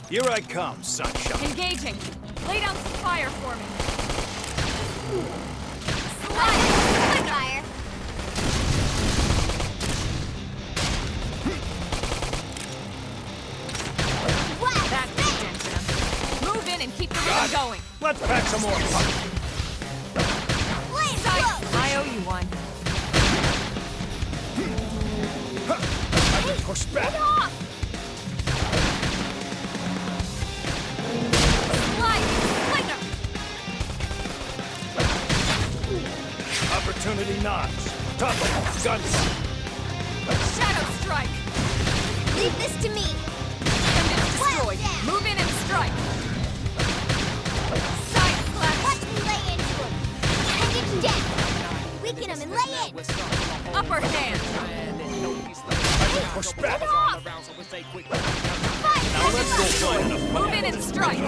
Here I come, sunshine. Engaging. Lay down some fire for me. Slide! Fire! That's extension. Move in and keep the rhythm going. Let's pack some more fun. I owe you one. I can push back. Get off! Opportunity knocks. Tough gunfire. Shadow strike. Leave this to me. Send it destroyed. Move in and strike. Side slash. Watch me lay into him. And get down. Weaken him and lay in. Upper hand. I can push back. Get off! Now let's go find enough. Move in and strike.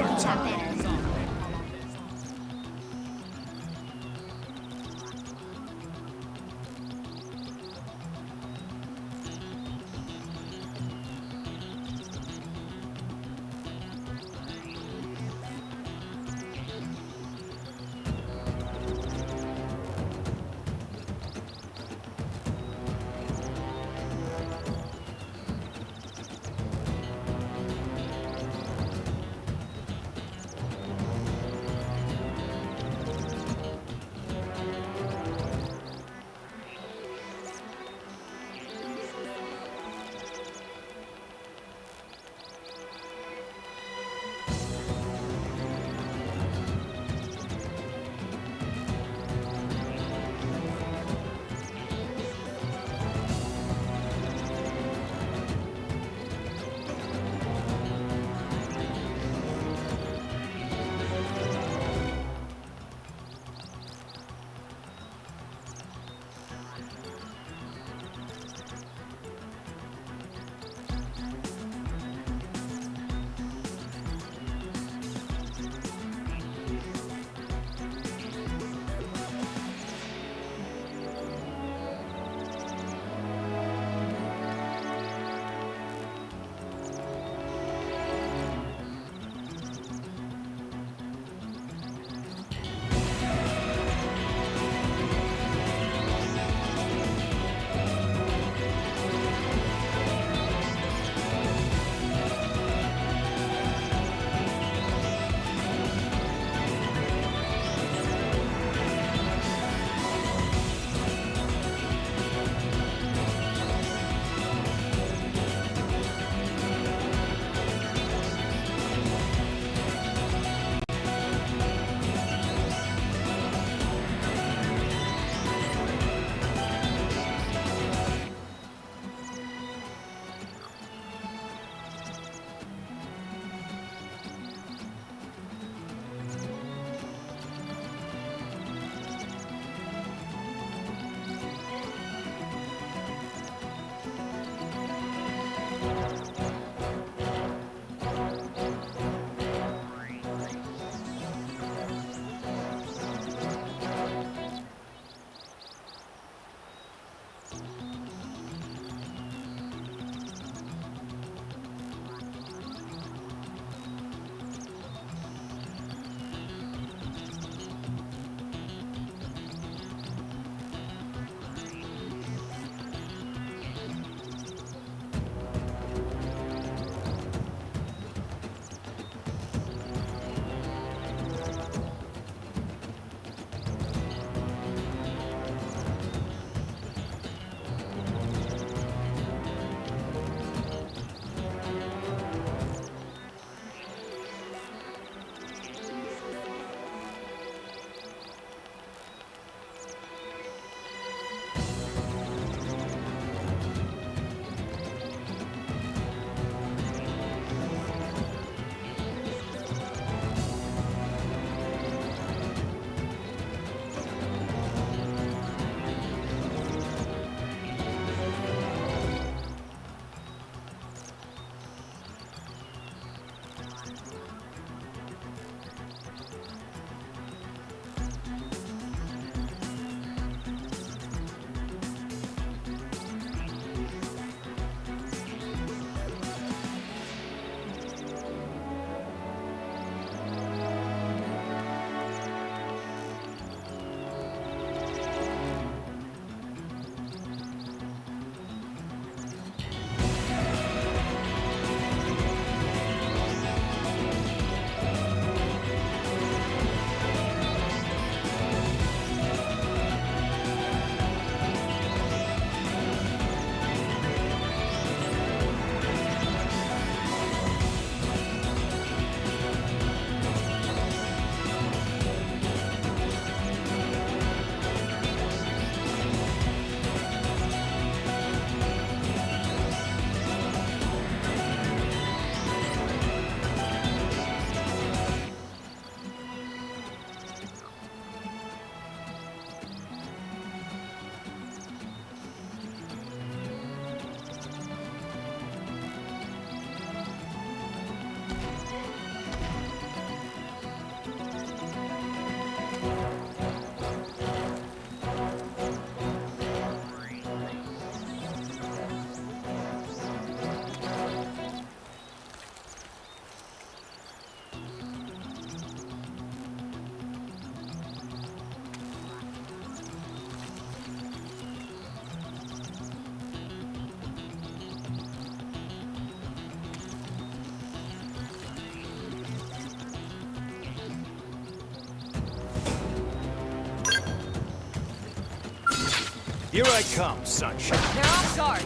Here I come, sunshine. They're off guard.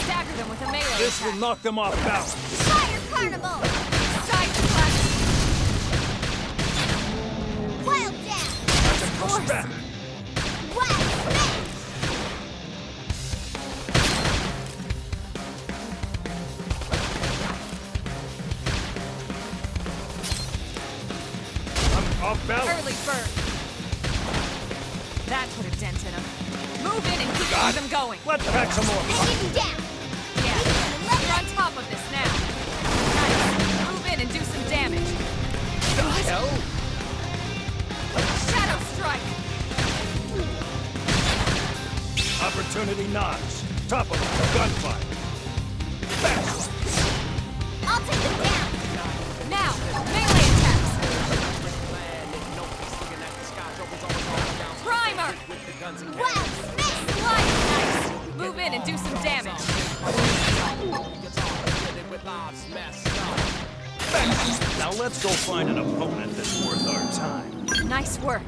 Stagger them with a melee This will attack. knock them off balance. Fire carnival! Side slash. Wild dash! That's a push back. Wild smash! I'm off balance. Early bird. That put a dent in them. Move in and keep God. them going. Let's pack some more. Take him down! Yeah, you're on top of this now. Nice. Move in and do some damage. The hell? Shadow strike. Opportunity knocks. Top of the gunfight. Back. I'll take him down! Now, melee attacks. Primer. Wild smash! Slide. Nice. Move in and do some damage. Back. Now let's go find an opponent that's worth our time. Nice work.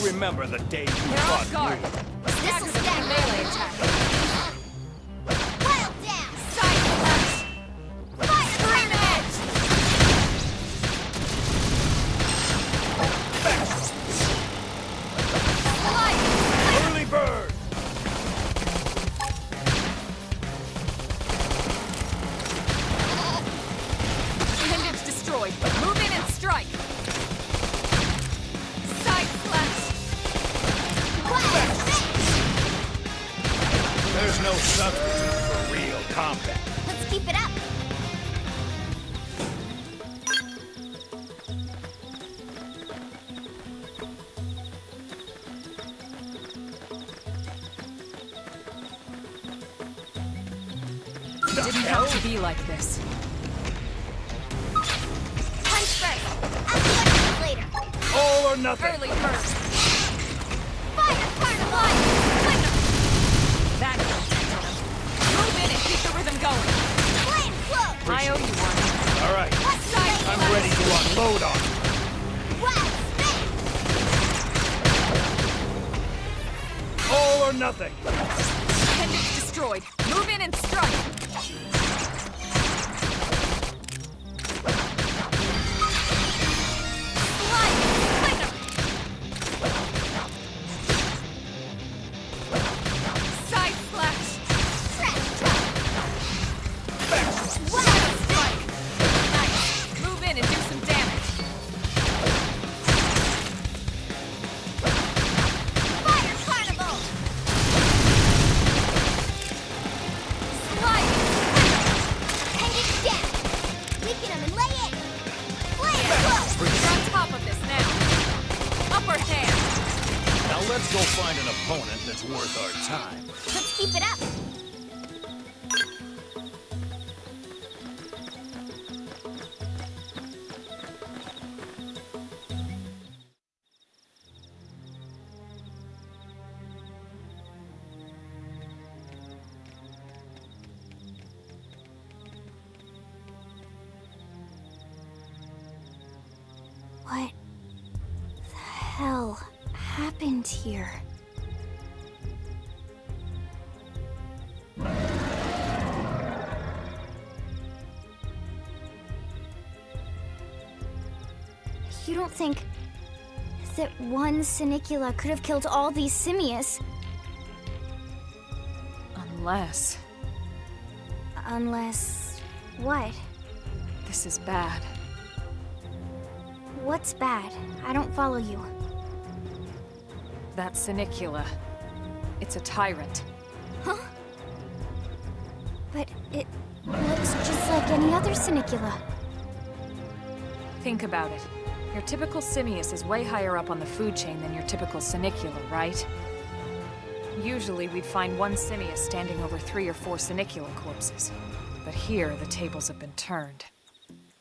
Remember the day you They're fought off guard. me. Stagger them with a melee attack. Wild dash! Side slash. Fire Scream edge. Slide. Early bird! Appendage destroyed. Move in and strike. Side slash. Wild smash! There's no substitute for real combat. Let's keep it up! didn't have to be like this. Punch first. Athletics later. All or nothing. Early first. Fire carnival. That move in and keep the rhythm going. Flame flow. I owe you one. All right. What side? I'm ready to unload on you. Wow, spin. All or nothing. Appendix destroyed. Move in and strike. Let's go find an opponent that's worth our time. Let's keep it up. What the hell happened here? You don't think that one Sinicula could have killed all these simius? Unless... Unless... what? This is bad. What's bad? I don't follow you. That Sinicula. It's a tyrant. Huh? But it looks just like any other Sinicula. Think about it. Your typical simius is way higher up on the food chain than your typical Sinicula, right? Usually we'd find one simius standing over 3 or 4 Sinicula corpses. But here, the tables have been turned.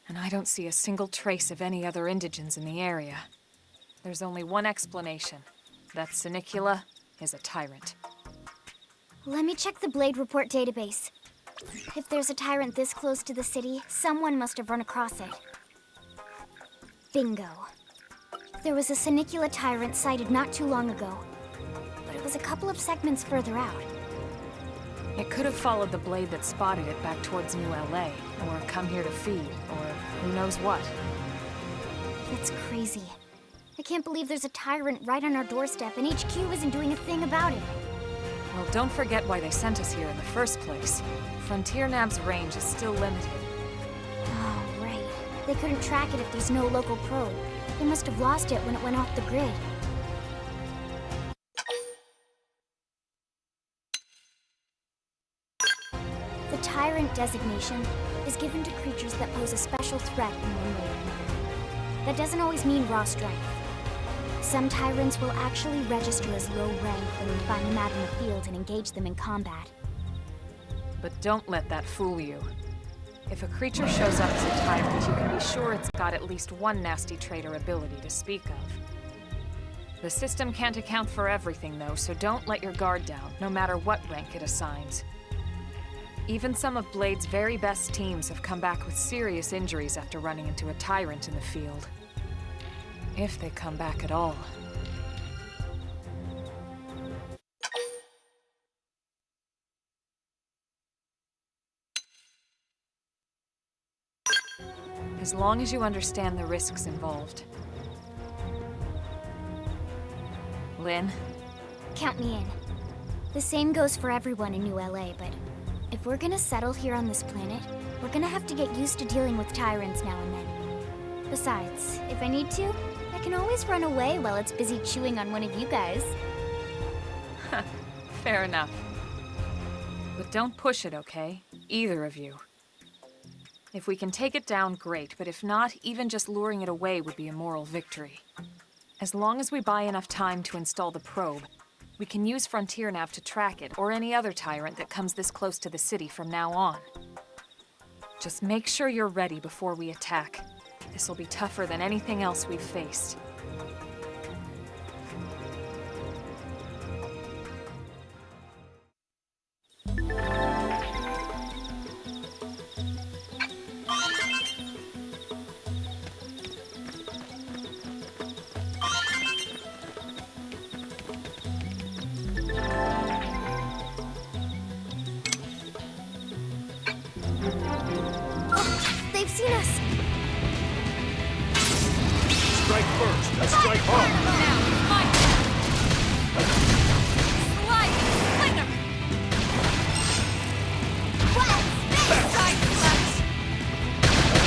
And I don't see a single trace of any other indigens in the area. There's only one explanation. That Sinicula is a tyrant. Let me check the Blade Report database. If there's a tyrant this close to the city, someone must have run across it. Bingo. There was a Sinicula tyrant sighted not too long ago, but it was a couple of segments further out. It could have followed the blade that spotted it back towards New LA, or come here to feed, or who knows what. That's crazy. I can't believe there's a tyrant right on our doorstep and HQ isn't doing a thing about it. Well, don't forget why they sent us here in the first place. Frontier Nav's range is still limited. Oh, right. They couldn't track it if there's no local probe. They must have lost it when it went off the grid. The Tyrant designation is given to creatures that pose a special threat in one way or another. That doesn't always mean raw strength. Some Tyrants will actually register as low rank when we find them out in the field and engage them in combat. But don't let that fool you. If a creature shows up as a tyrant, you can be sure it's got at least one nasty trait or ability to speak of. The system can't account for everything, though, so don't let your guard down, no matter what rank it assigns. Even some of Blade's very best teams have come back with serious injuries after running into a tyrant in the field. If they come back at all. As long as you understand the risks involved. Lynn? Count me in. The same goes for everyone in New LA, but if we're gonna settle here on this planet, we're gonna have to get used to dealing with tyrants now and then. Besides, if I need to, I can always run away while it's busy chewing on one of you guys. Fair enough. But don't push it, okay? Either of you. If we can take it down, great, but if not, even just luring it away would be a moral victory. As long as we buy enough time to install the probe, we can use Frontier Nav to track it, or any other tyrant that comes this close to the city from now on. Just make sure you're ready before we attack. This will be tougher than anything else we've faced. They've seen us! Strike first and strike hard. Now, my sliding slinger! Side slash!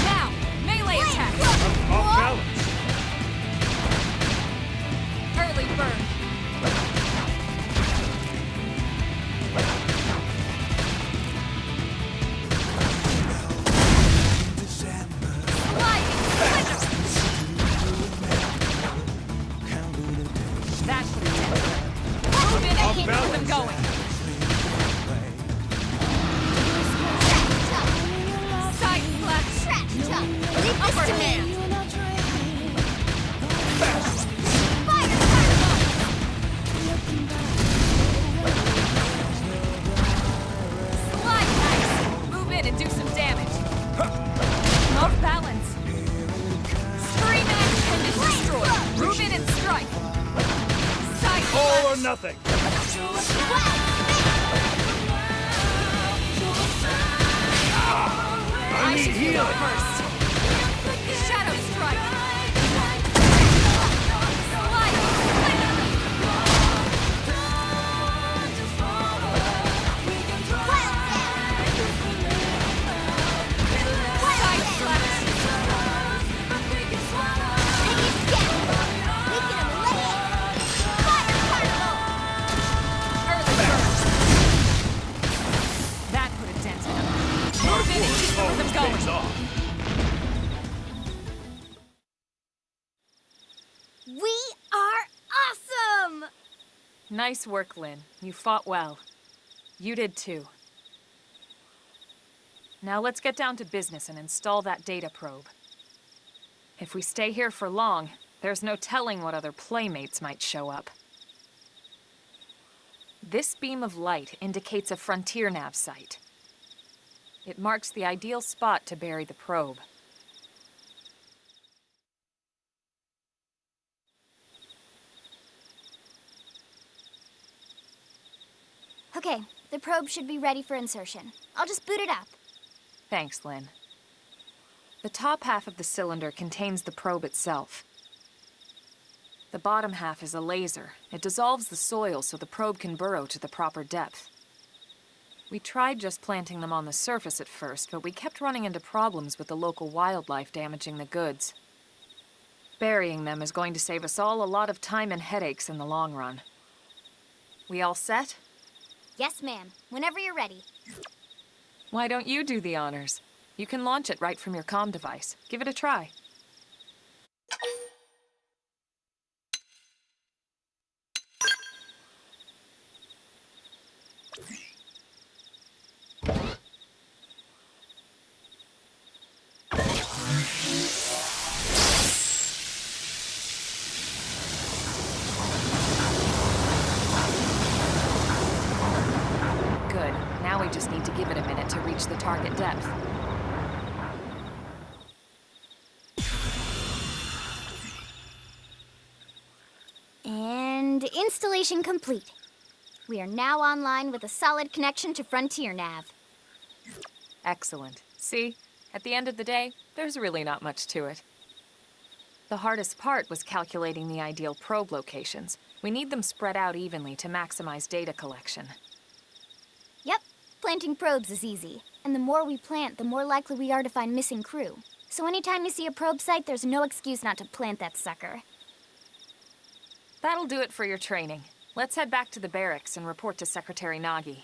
Now, melee attack! Off balance. Early burn! Sliding slinger! That should have been it. Move in and keep them going. Side slash! Upper hand! Slide nice! Move in and do some damage. Off balance. Scream and is destroyed. Move in and strike. Side All or slash. nothing. I need should heal healing. first. Shadow strike. Slide. Side slash. Early burst. That put a dent in them. Move in and keep the rhythm going. Pays off. We are awesome! Nice work, Lynn. You fought well. You did too. Now let's get down to business and install that data probe. If we stay here for long, there's no telling what other playmates might show up. This beam of light indicates a frontier nav site. It marks the ideal spot to bury the probe. Okay, the probe should be ready for insertion. I'll just boot it up. Thanks, Lynn. The top half of the cylinder contains the probe itself. The bottom half is a laser. It dissolves the soil so the probe can burrow to the proper depth. We tried just planting them on the surface at first, but we kept running into problems with the local wildlife damaging the goods. Burying them is going to save us all a lot of time and headaches in the long run. We all set? Yes, ma'am. Whenever you're ready. Why don't you do the honors? You can launch it right from your comm device. Give it a try. Good. Now we just need to give it a minute to reach the target depth. And installation complete. We are now online with a solid connection to Frontier Nav. Excellent. See? At the end of the day, there's really not much to it. The hardest part was calculating the ideal probe locations. We need them spread out evenly to maximize data collection. Yep, planting probes is easy. And the more we plant, the more likely we are to find missing crew. So anytime you see a probe site, there's no excuse not to plant that sucker. That'll do it for your training. Let's head back to the barracks and report to Secretary Nagi.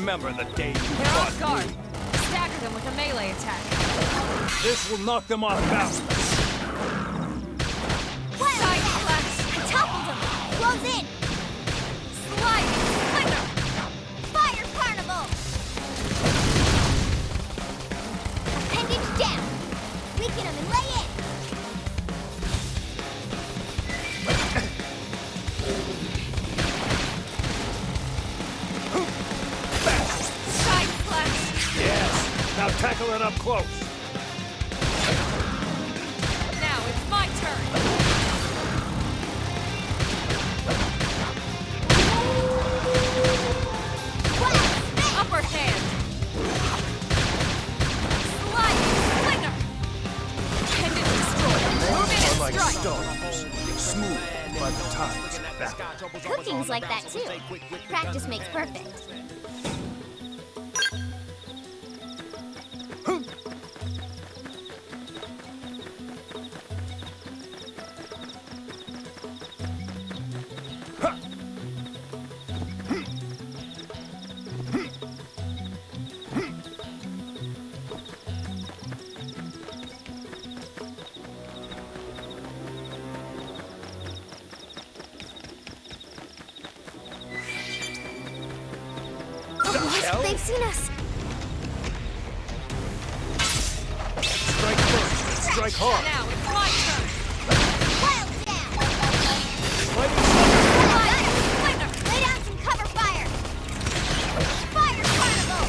remember the day you They're fought off guard. me. Stagger them with a melee attack. This will knock them off balance. Side flash. I toppled him! Close in! Sliding slinger. Fire carnival! Appendage down! Weaken him and lay in! Side flash. Yes. Now tackle it up close. Now it's my turn. Upper hand. Sliding slinger. Pendant destroyed. Move in and Like strike. stones, smooth by the tides of battle. Cooking's like that too. Practice makes perfect. hell? They've seen us. Strike first and strike hard. Now it's my turn. Wild down. Lightning strike. Sliding slinger. Lay down some cover fire. Fire carnival.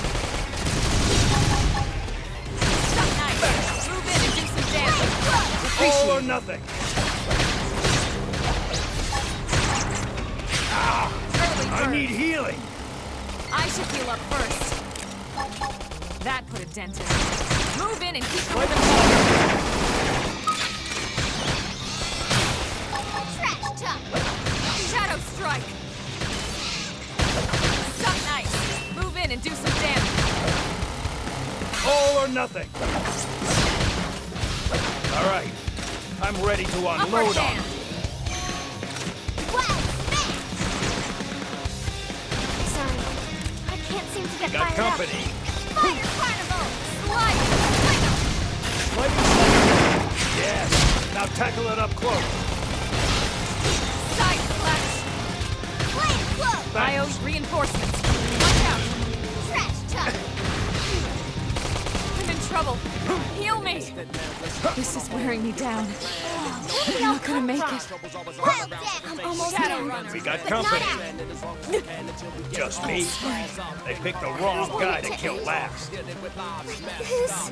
Stuck nice. Move in and do some damage. All or nothing. Early I bird. need healing. I should heal up first. That put a dent in it. Move in and keep moving Lightning forward. Trash talk. Shadow strike. Stuck nice. Move in and do some damage. All or nothing. All right. I'm ready to Upper unload on hand. them. Wild smash. Sorry, I can't seem to get Got fired up. company. Fire carnival. Sliding slinger. Lightning strike. Yes. Now tackle it up close. Side flash. Flame close. Bio's reinforcements. Watch out. Trash talk. I'm in trouble. Heal me. This is wearing me down. I'm not gonna make it. Wild down. I'm almost Shadow there. runs. We got But not company. out. Just me. They picked the wrong guy to kill last. This.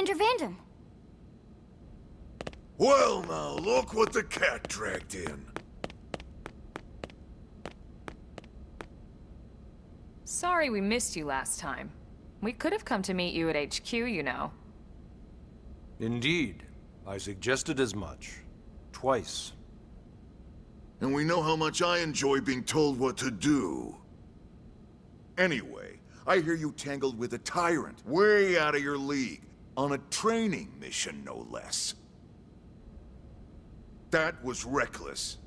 Commander Vandam. Well now, look what the cat dragged in. Sorry we missed you last time. We could have come to meet you at HQ, you know. Indeed. I suggested as much. Twice. And we know how much I enjoy being told what to do. Anyway, I hear you tangled with a tyrant, way out of your league, on a training mission, no less. That was reckless,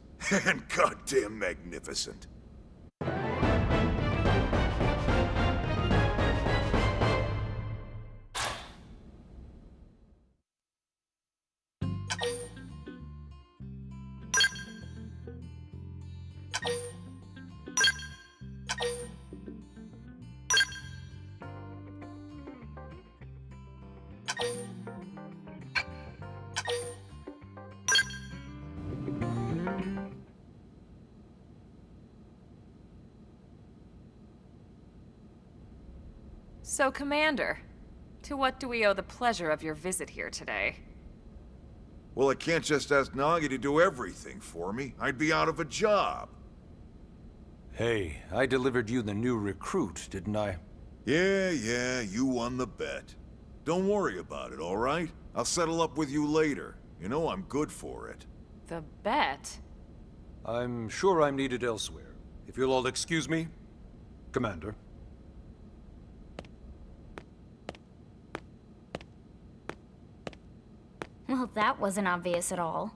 and goddamn magnificent. So, Commander, to what do we owe the pleasure of your visit here today? Well, I can't just ask Nagi to do everything for me. I'd be out of a job. Hey, I delivered you the new recruit, didn't I? Yeah, you won the bet. Don't worry about it, all right? I'll settle up with you later. You know I'm good for it. The bet? I'm sure I'm needed elsewhere. If you'll all excuse me, Commander. Well, that wasn't obvious at all.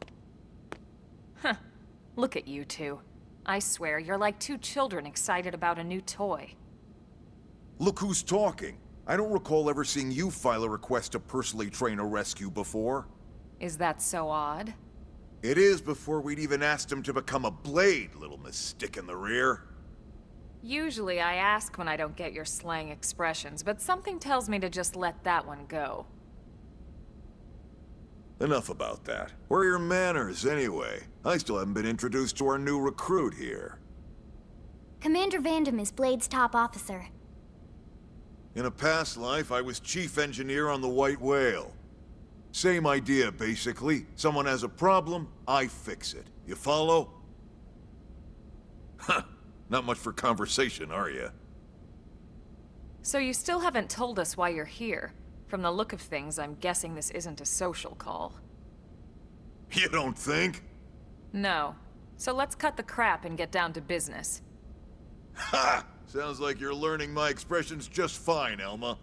Huh. Look at you two. I swear, you're like two children excited about a new toy. Look who's talking. I don't recall ever seeing you file a request to personally train a rescue before. Is that so odd? It is before we'd even asked him to become a blade, little Miss Stick in the Rear. Usually I ask when I don't get your slang expressions, but something tells me to just let that one go. Enough about that. Where are your manners, anyway? I still haven't been introduced to our new recruit here. Commander Vandam is Blade's top officer. In a past life, I was chief engineer on the White Whale. Same idea, basically. Someone has a problem, I fix it. You follow? Huh. Not much for conversation, are you? So you still haven't told us why you're here. From the look of things, I'm guessing this isn't a social call. You don't think? No. So let's cut the crap and get down to business. Ha! Sounds like you're learning my expressions just fine, Elma.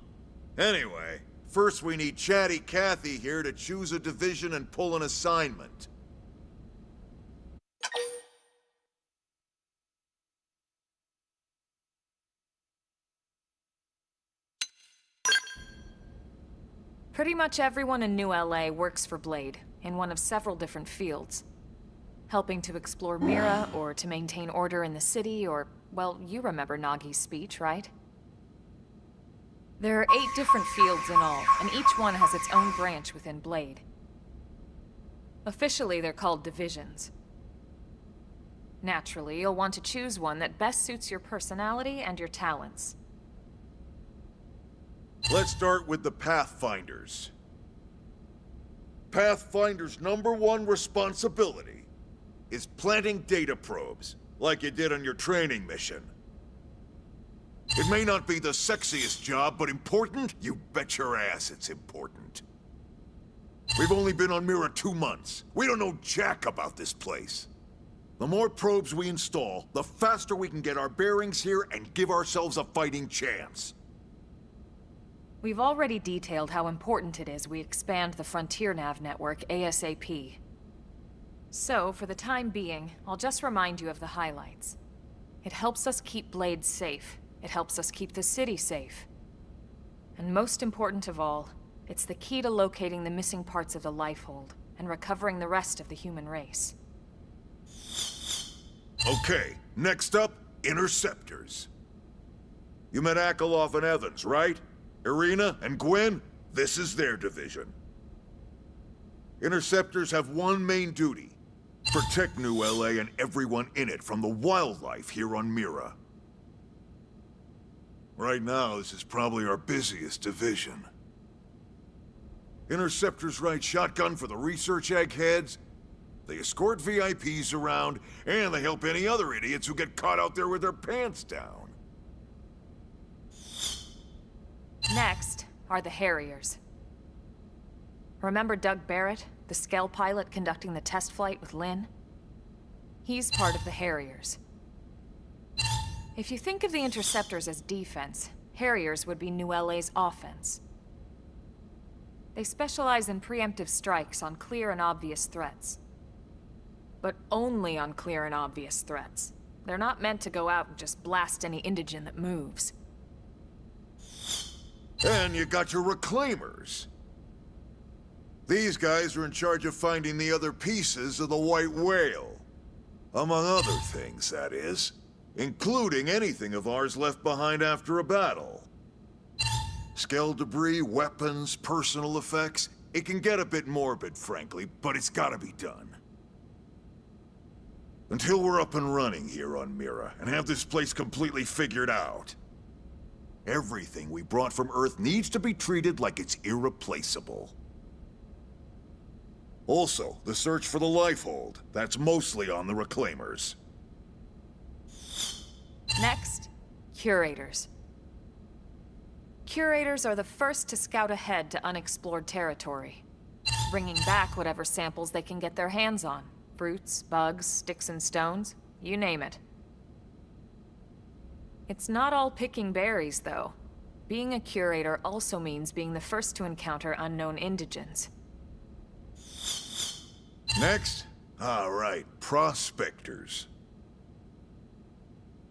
Anyway, first we need Chatty Cathy here to choose a division and pull an assignment. Pretty much everyone in New LA works for Blade, in one of several different fields. Helping to explore Mira, or to maintain order in the city, or, well, you remember Nagi's speech, right? There are 8 different fields in all, and each one has its own branch within Blade. Officially, they're called divisions. Naturally, you'll want to choose one that best suits your personality and your talents. Let's start with the Pathfinders. Pathfinder's #1 responsibility is planting data probes, like you did on your training mission. It may not be the sexiest job, but important? You bet your ass it's important. We've only been on Mira 2 months. We don't know jack about this place. The more probes we install, the faster we can get our bearings here and give ourselves a fighting chance. We've already detailed how important it is we expand the Frontier Nav network ASAP. So, for the time being, I'll just remind you of the highlights. It helps us keep Blade safe. It helps us keep the city safe. And most important of all, it's the key to locating the missing parts of the Lifehold and recovering the rest of the human race. Okay, next up, Interceptors. You met Akalov and Evans, right? Irina and Gwen? This is their division. Interceptors have one main duty. Protect New LA and everyone in it from the wildlife here on Mira. Right now, this is probably our busiest division. Interceptors ride shotgun for the research eggheads. They escort VIPs around, and they help any other idiots who get caught out there with their pants down. Next are the Harriers. Remember Doug Barrett, the Skell pilot conducting the test flight with Lynn? He's part of the Harriers. If you think of the Interceptors as defense, Harriers would be New LA's offense. They specialize in preemptive strikes on clear and obvious threats. But only on clear and obvious threats. They're not meant to go out and just blast any indigen that moves. And you got your Reclaimers. These guys are in charge of finding the other pieces of the White Whale. Among other things, that is. Including anything of ours left behind after a battle. Skell debris, weapons, personal effects. It can get a bit morbid, frankly, but it's gotta be done. Until we're up and running here on Mira, and have this place completely figured out. Everything we brought from Earth needs to be treated like it's irreplaceable. Also, the search for the Lifehold. That's mostly on the Reclaimers. Next, Curators. Curators are the first to scout ahead to unexplored territory, bringing back whatever samples they can get their hands on. Fruits, bugs, sticks and stones, you name it. It's not all picking berries, though. Being a curator also means being the first to encounter unknown indigens. Next? All right, prospectors.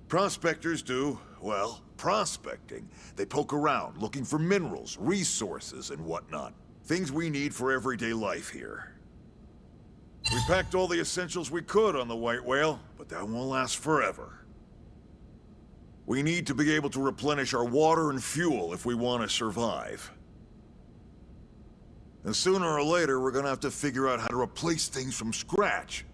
Prospectors do, well, prospecting. They poke around, looking for minerals, resources, and whatnot. Things we need for everyday life here. We packed all the essentials we could on the White Whale, but that won't last forever. We need to be able to replenish our water and fuel if we want to survive. And sooner or later, we're gonna have to figure out how to replace things from scratch.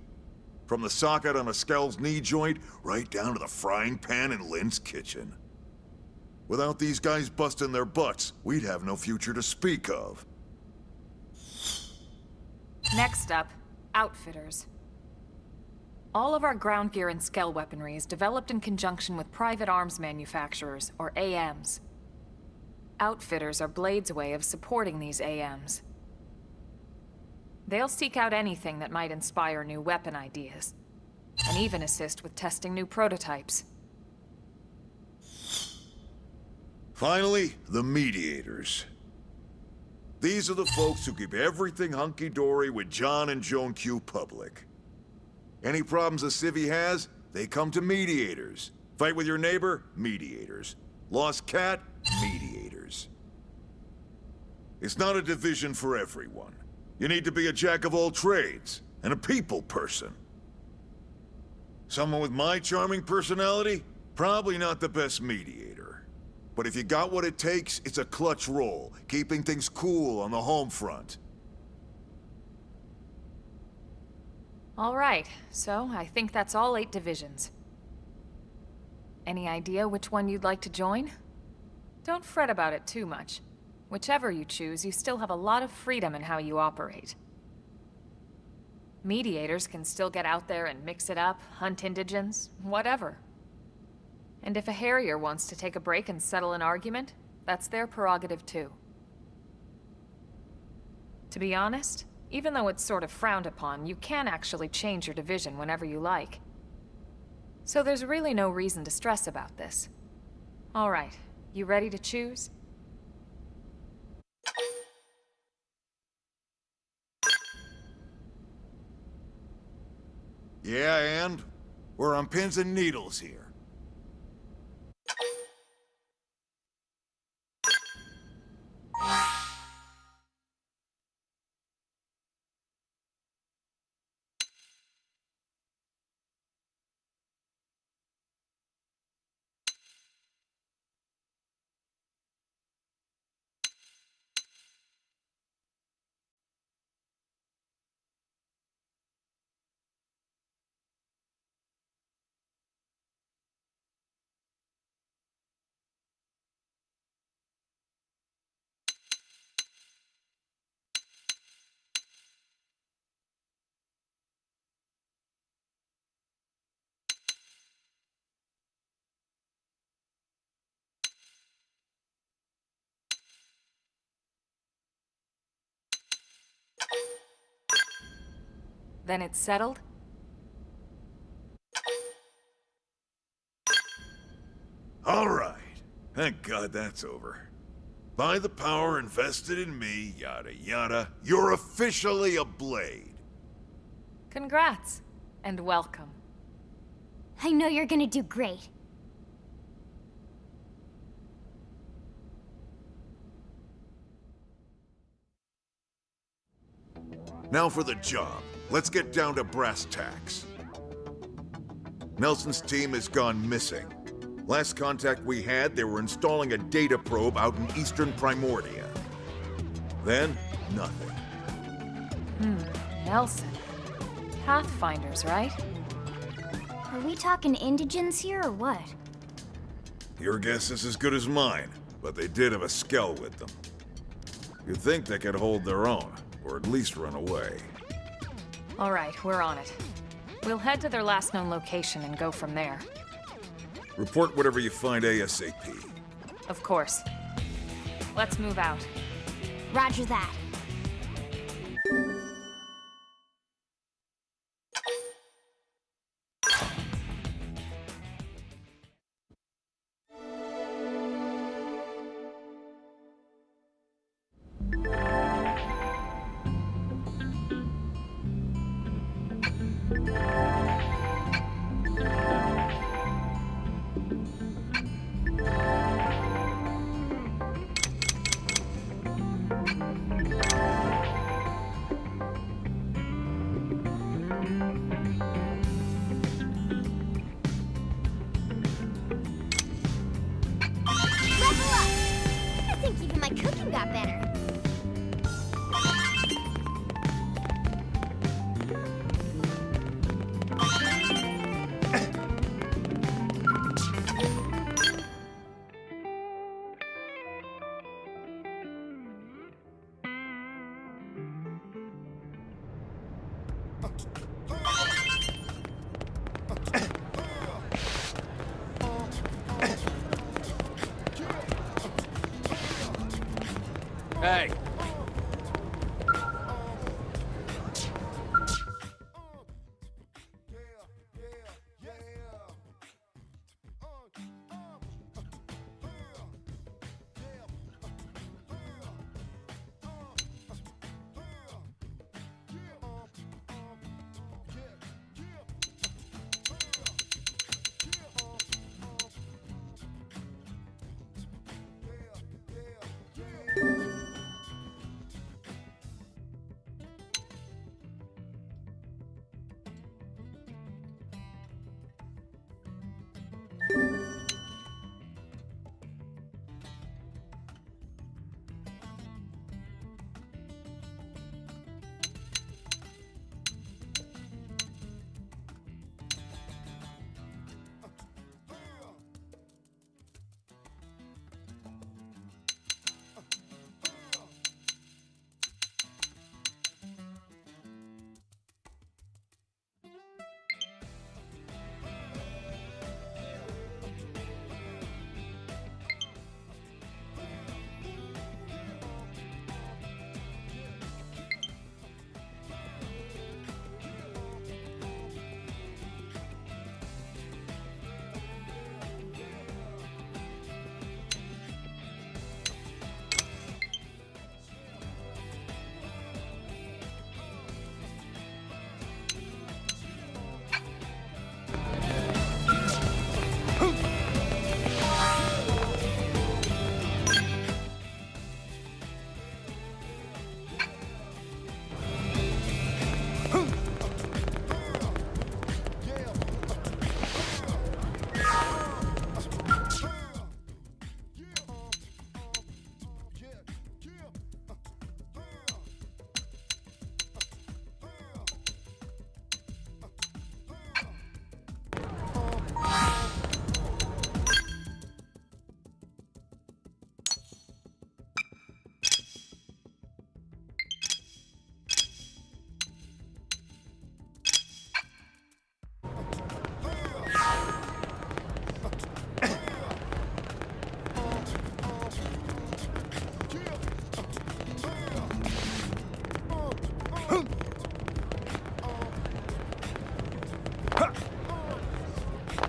From the socket on a Skell's knee joint, right down to the frying pan in Lynn's kitchen. Without these guys busting their butts, we'd have no future to speak of. Next up, Outfitters. All of our ground gear and Skell weaponry is developed in conjunction with private arms manufacturers, or AMs. Outfitters are Blade's way of supporting these AMs. They'll seek out anything that might inspire new weapon ideas, and even assist with testing new prototypes. Finally, the Mediators. These are the folks who keep everything hunky-dory with John and Joan Q public. Any problems a civvy has, they come to Mediators. Fight with your neighbor? Mediators. Lost cat? Mediators. It's not a division for everyone. You need to be a jack of all trades, and a people person. Someone with my charming personality? Probably not the best mediator. But if you got what it takes, it's a clutch role, keeping things cool on the home front. All right, so I think that's all 8 divisions. Any idea which one you'd like to join? Don't fret about it too much. Whichever you choose, you still have a lot of freedom in how you operate. Mediators can still get out there and mix it up, hunt indigens, whatever. And if a Harrier wants to take a break and settle an argument, that's their prerogative too. To be honest, even though it's sort of frowned upon, you can actually change your division whenever you like. So there's really no reason to stress about this. All right, you ready to choose? Yeah, and? We're on pins and needles here. Then it's settled? All right. Thank God that's over. By the power invested in me, yada yada, you're officially a Blade. Congrats, and welcome. I know you're gonna do great. Now for the job. Let's get down to brass tacks. Nelson's team has gone missing. Last contact we had, they were installing a data probe out in eastern Primordia. Then, nothing. Nelson. Pathfinders, right? Are we talking indigents here or what? Your guess is as good as mine, but they did have a skell with them. You'd think they could hold their own, or at least run away. All right, we're on it. We'll head to their last known location and go from there. Report whatever you find ASAP. Of course. Let's move out. Roger that. Level up! I think even my cooking got better. Hey!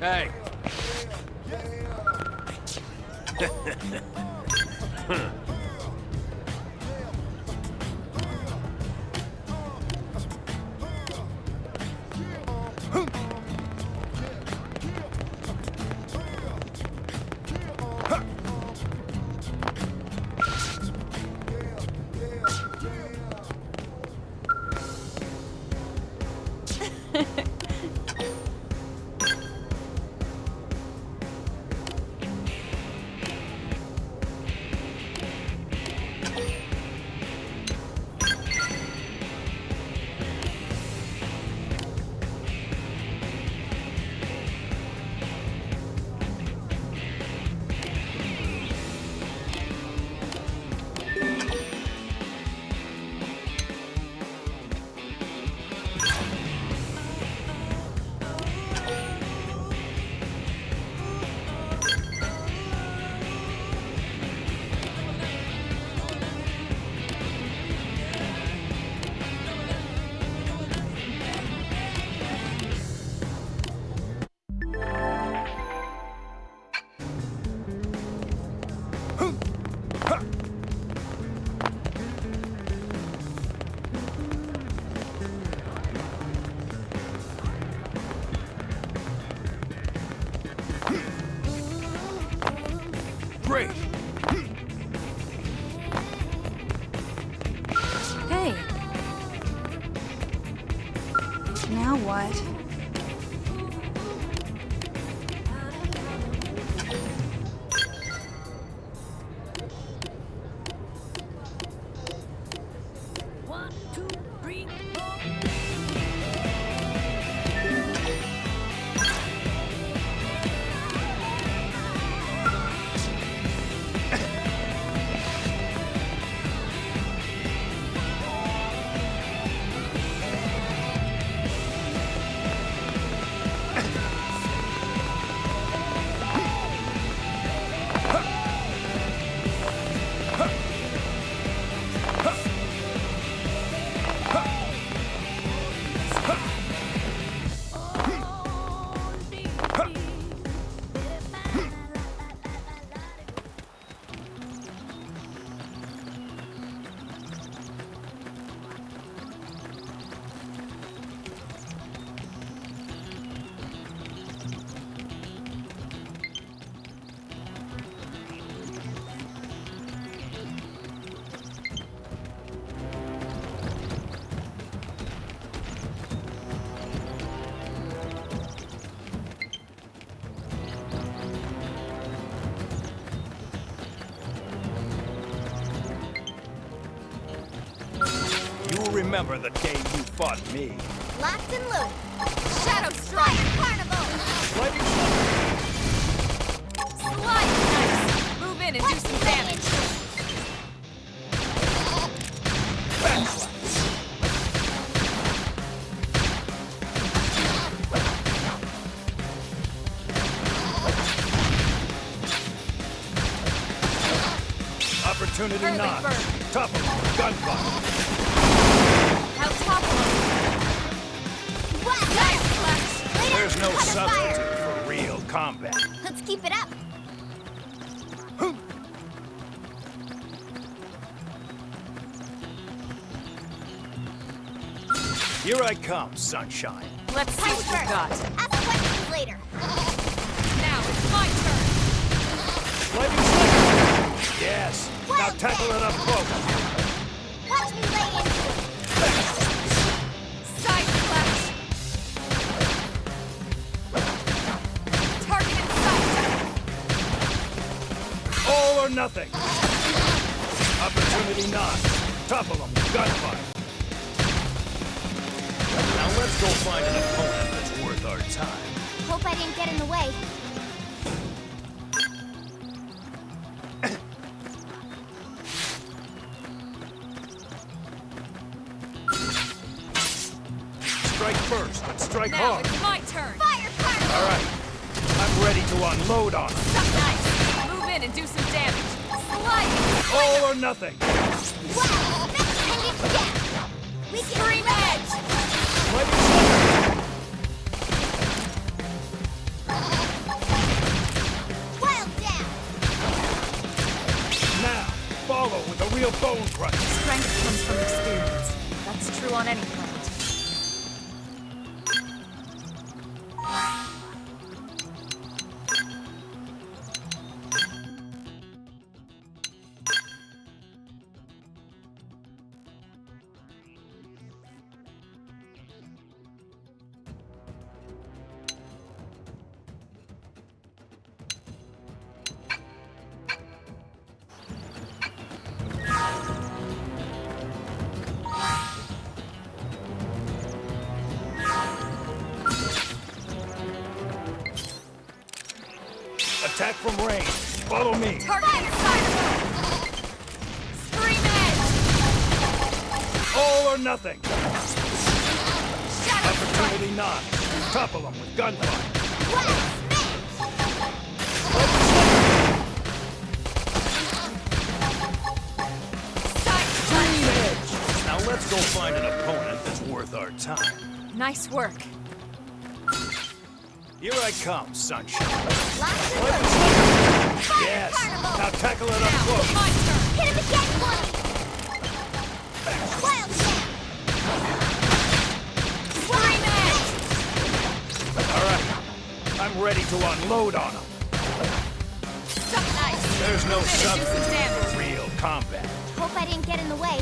Hey. Great. Hey. Now what? You'll remember the day you fought me. Locked and loaded. Shadow Strike Carnival! Lightning Slide nice! Move in and do some damage. Opportunity Early knocks. bird. Top of them. Gunfire. I'll topple him. Nice Flash. There's no substitute for real combat. Let's keep it up. Here I come, sunshine. Let's see what you got. Ask questions later. Now it's my turn. Lightning strike. Yes. Now tackle it up close. Watch me lay into it. Side flash. Target in sight. All or nothing. Opportunity knocks. Topple them. Gunfire. Now let's go find an opponent that's worth our time. Hope I didn't get in the way. Strike first and strike Now hard. it's my turn. Fire Carnival! All right. I'm ready to unload on them. Nice. Move in and do some damage. Slide. All or nothing. Wow! That's ended death! We can Scream edge. Lightning strike. follow with a real bone crunch. Strength comes from experience. That's true on any planet. Attack from range. Follow me. Target fire! Scream edge! All or nothing. Shadow Opportunity knock. Topple them with gunfire. Green edge. Now let's go find an opponent that's worth our time. Nice work. Here I come, sunshine. Lots of Yes. Now tackle it up close. My turn. Hit him again, Woody! Wild Shot! Scream edge! All right. I'm ready to unload on them. Duck knife! There's no Finish, do some substitute damage. for real combat. Hope I didn't get in the way.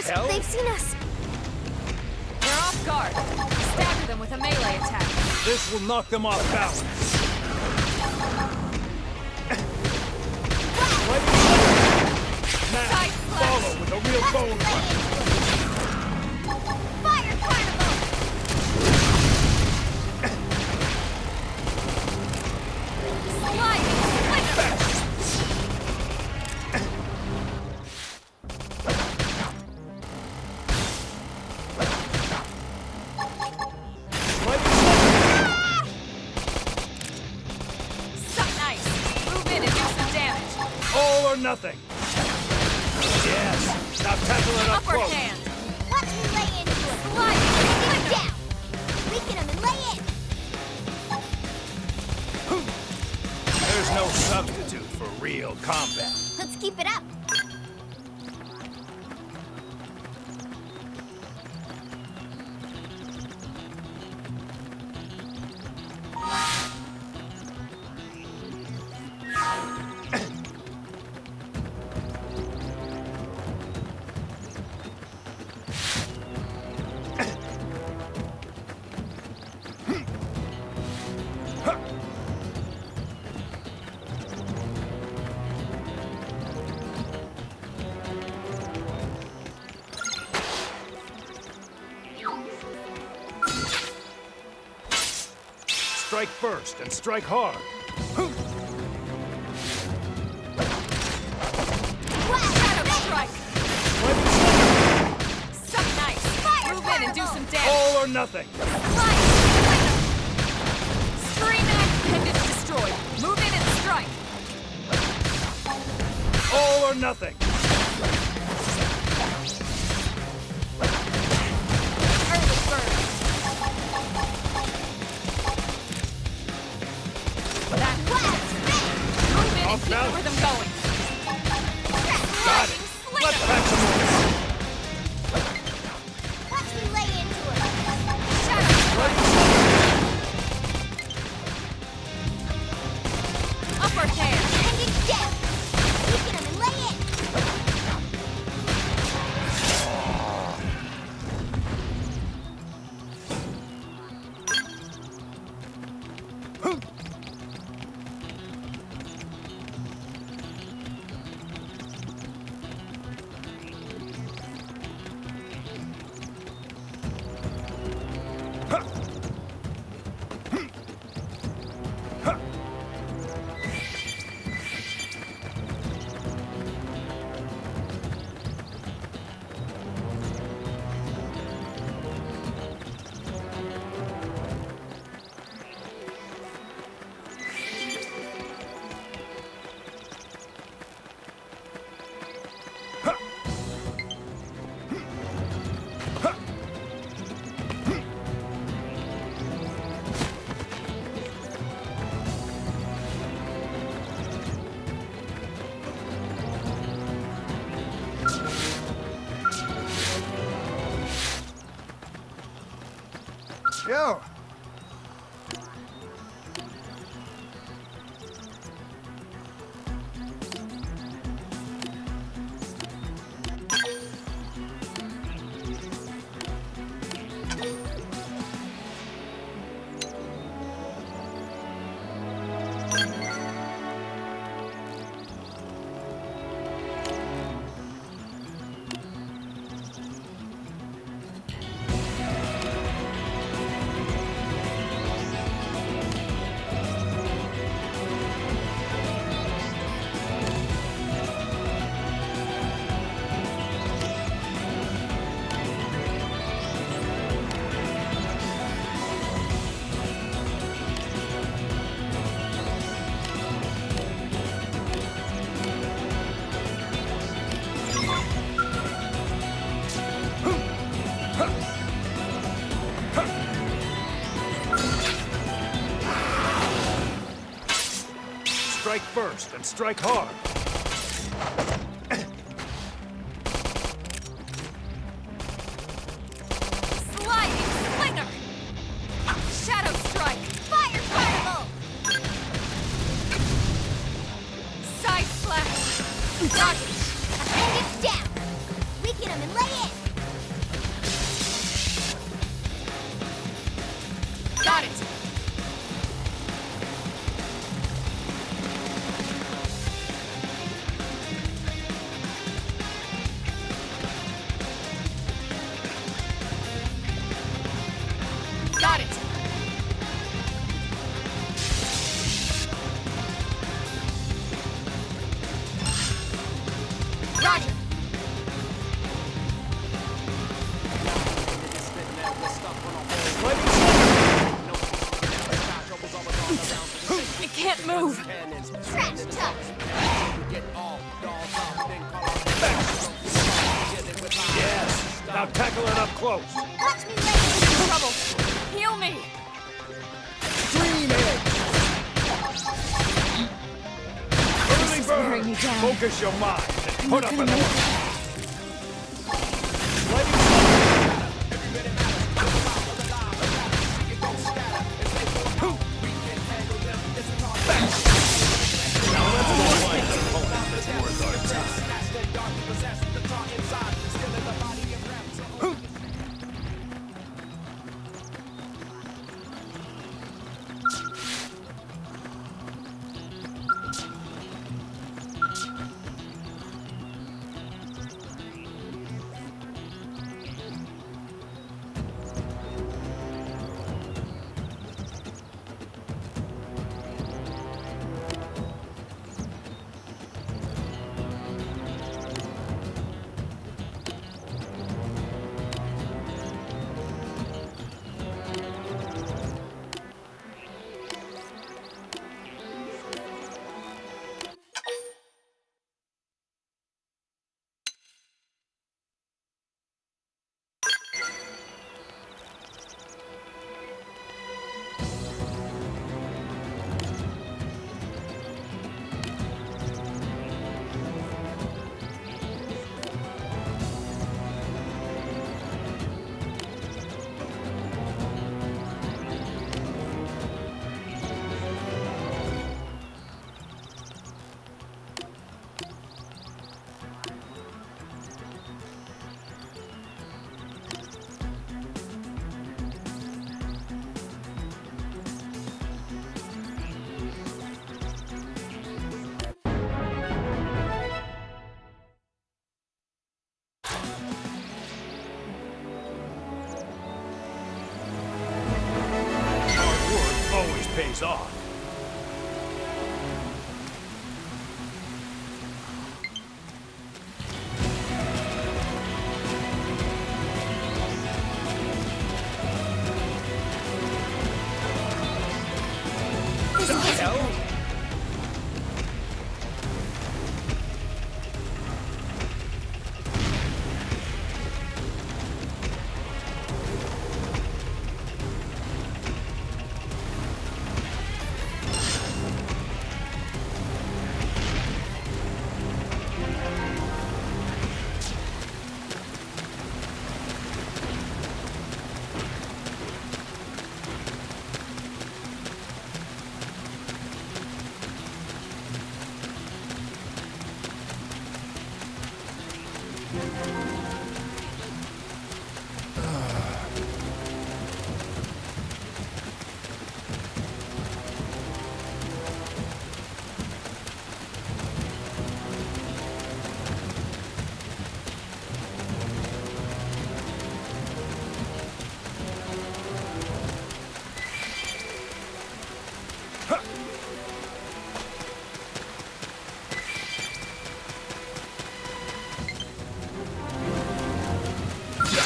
the hell? They've seen us! They're off guard. Stagger them with a melee attack. This will knock them off balance. real bone crusher. Fire Carnival! Sliding Splinter! Suck nice. Move in and do some damage. All or nothing. Yes. Now tackle it up Upper close. hand. Watch me lay into him! Sliding Bring him Splinter. down! Weaken him and lay in! There's no substitute for real combat. Let's keep it up! Strike first and strike hard. Shadow Strike. Suck nice. Move in and do some damage. All or nothing. Sliding Splinter. Scream and it's destroyed. Move in and strike. All or nothing. Early bird. That move in and Off keep the balance. rhythm going. Got it. Let's pack some more. Watch me lay into him! Shadow Strike. Upper hand. Send it down! Weaken him and lay in! Yo. Strike first and strike hard. Sliding Slinger. Shadow Strike. Fire Carnival! Side Slash. Dodge. Send it down! Weaken him and lay in! Got it. Move! Trash talk! Yes! Now tackle it up close! Watch me later! Trouble! Heal me! Early wearing bird! me down. Focus your mind and put up gonna an make order. Now let's go find an opponent that's worth our time. Hard work always pays off. The hell?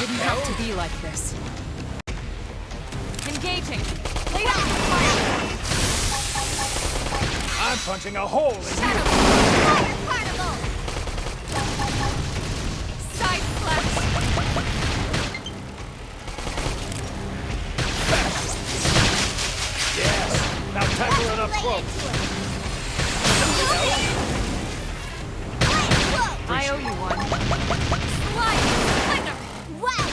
Didn't have to be like this. Engaging! Lay down! Fire! I'm punching a hole in you. Shadow! Fire particle! Side slash! Yes! Now tackle it up Lay close. into it. Whoa! I owe you one. Slide! Splinter! Wow!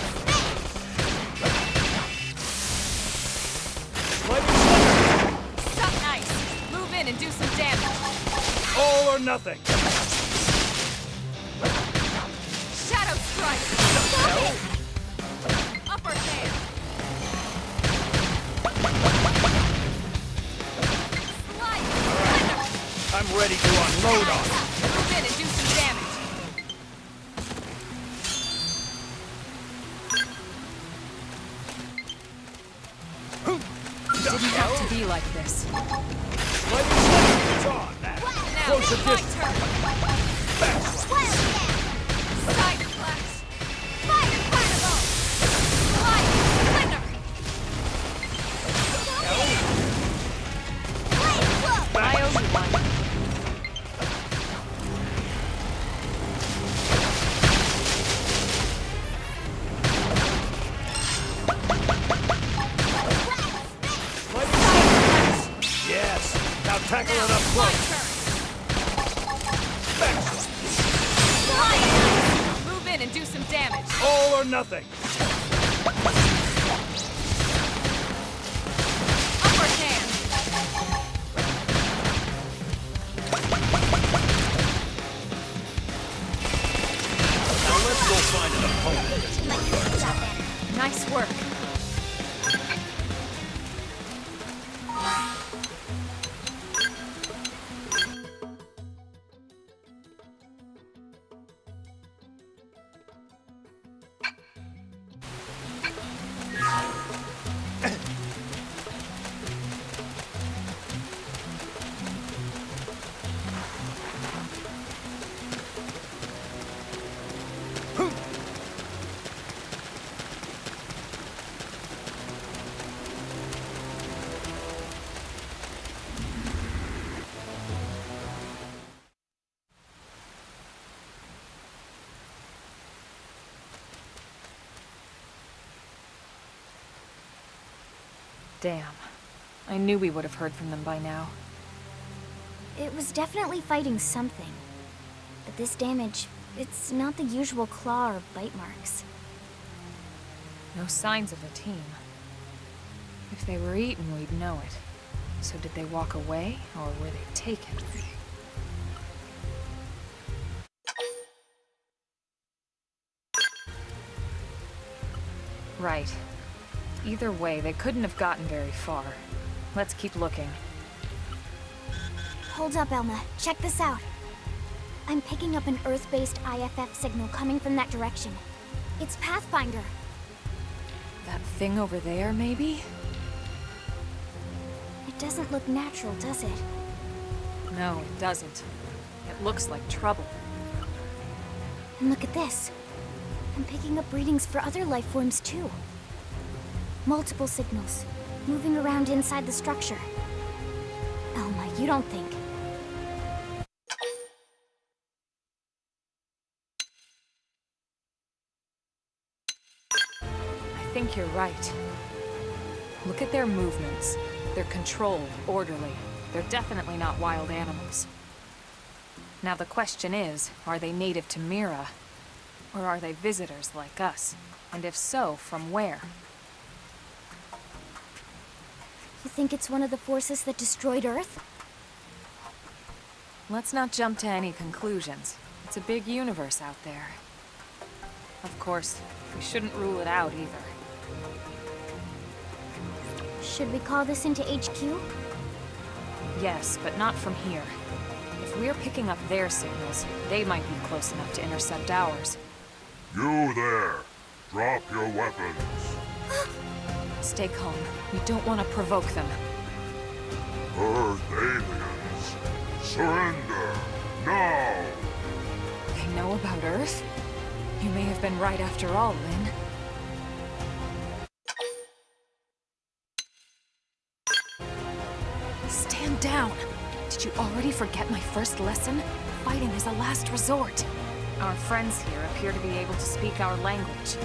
Suck nice! Move in and do some damage! All or nothing. Shadow strike! Upper hand! Slide! Splinter! I'm ready to unload on you. Move in and do some damage! Didn't have to be like this. It's on now. Now Closer it's my distance. turn! Fast. Swell down! Side slash! Fire particle! Slide! Splinter! Wait, whoa! I owe tackle it up close. Move in and do some damage. All or nothing. Upward hand. Now let's go find an opponent that's worth our time. Nice work. Damn. I knew we would have heard from them by now. It was definitely fighting something. But this damage, it's not the usual claw or bite marks. No signs of a team. If they were eaten, we'd know it. So did they walk away, or were they taken? Right. Either way, they couldn't have gotten very far. Let's keep looking. Hold up, Elma. Check this out. I'm picking up an Earth-based IFF signal coming from that direction. It's Pathfinder. That thing over there, maybe? It doesn't look natural, does it? No, it doesn't. It looks like trouble. And look at this. I'm picking up readings for other life forms, too. Multiple signals, moving around inside the structure. Elma, you don't think... I think you're right. Look at their movements. They're controlled, orderly. They're definitely not wild animals. Now the question is, are they native to Mira? Or are they visitors like us? And if so, from where? You think it's one of the forces that destroyed Earth? Let's not jump to any conclusions. It's a big universe out there. Of course, we shouldn't rule it out either. Should we call this into HQ? Yes, but not from here. If we're picking up their signals, they might be close enough to intercept ours. You there! Drop your weapons! Stay calm. We don't want to provoke them. Earth aliens! Surrender! Now! They know about Earth? You may have been right after all, Lynn. Stand down! Did you already forget my first lesson? Fighting is a last resort. Our friends here appear to be able to speak our language.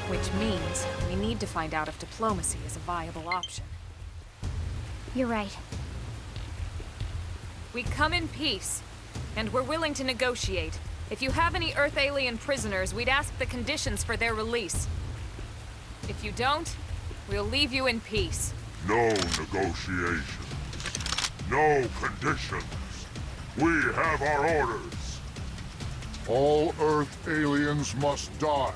Which means we need to find out if diplomacy is a viable option. You're right. We come in peace, and we're willing to negotiate. If you have any Earth alien prisoners, we'd ask the conditions for their release. If you don't, we'll leave you in peace. No negotiations. No conditions. We have our orders. All Earth aliens must die.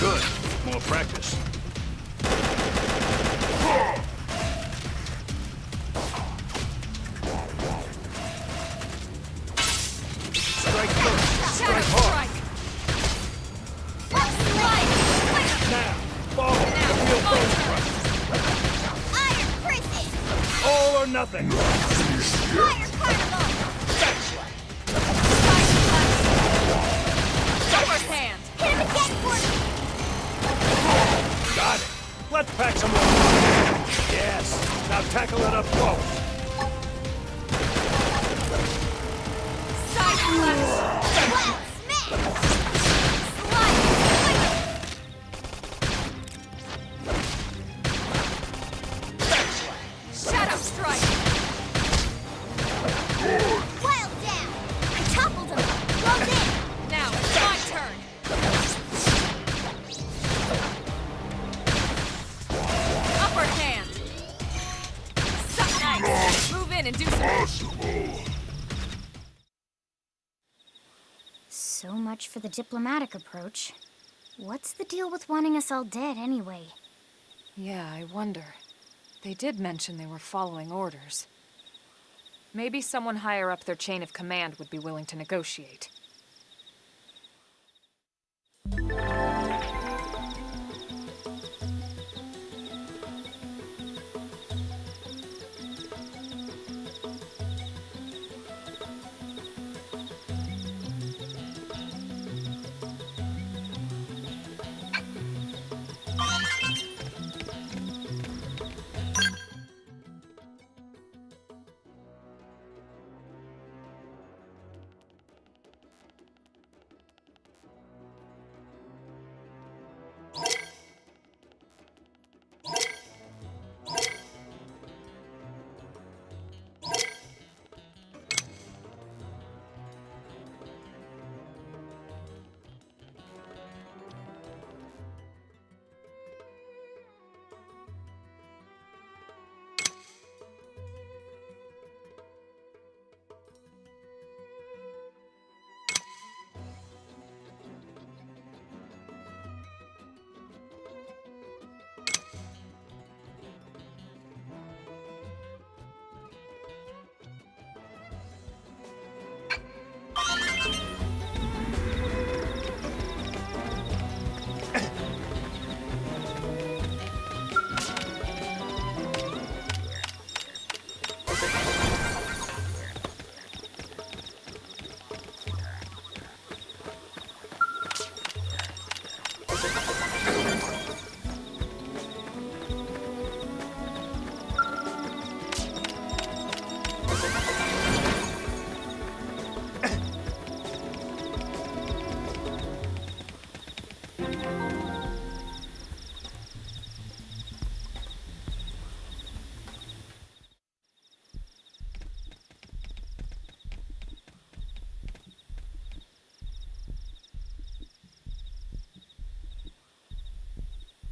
Good. More practice. Strike first. Strike hard. Now, follow. Real bone crush. Iron Prison! All or nothing. Fire Carnival! Backslide. Upward So much for the diplomatic approach. What's the deal with wanting us all dead, anyway? Yeah, I wonder. They did mention they were following orders. Maybe someone higher up their chain of command would be willing to negotiate.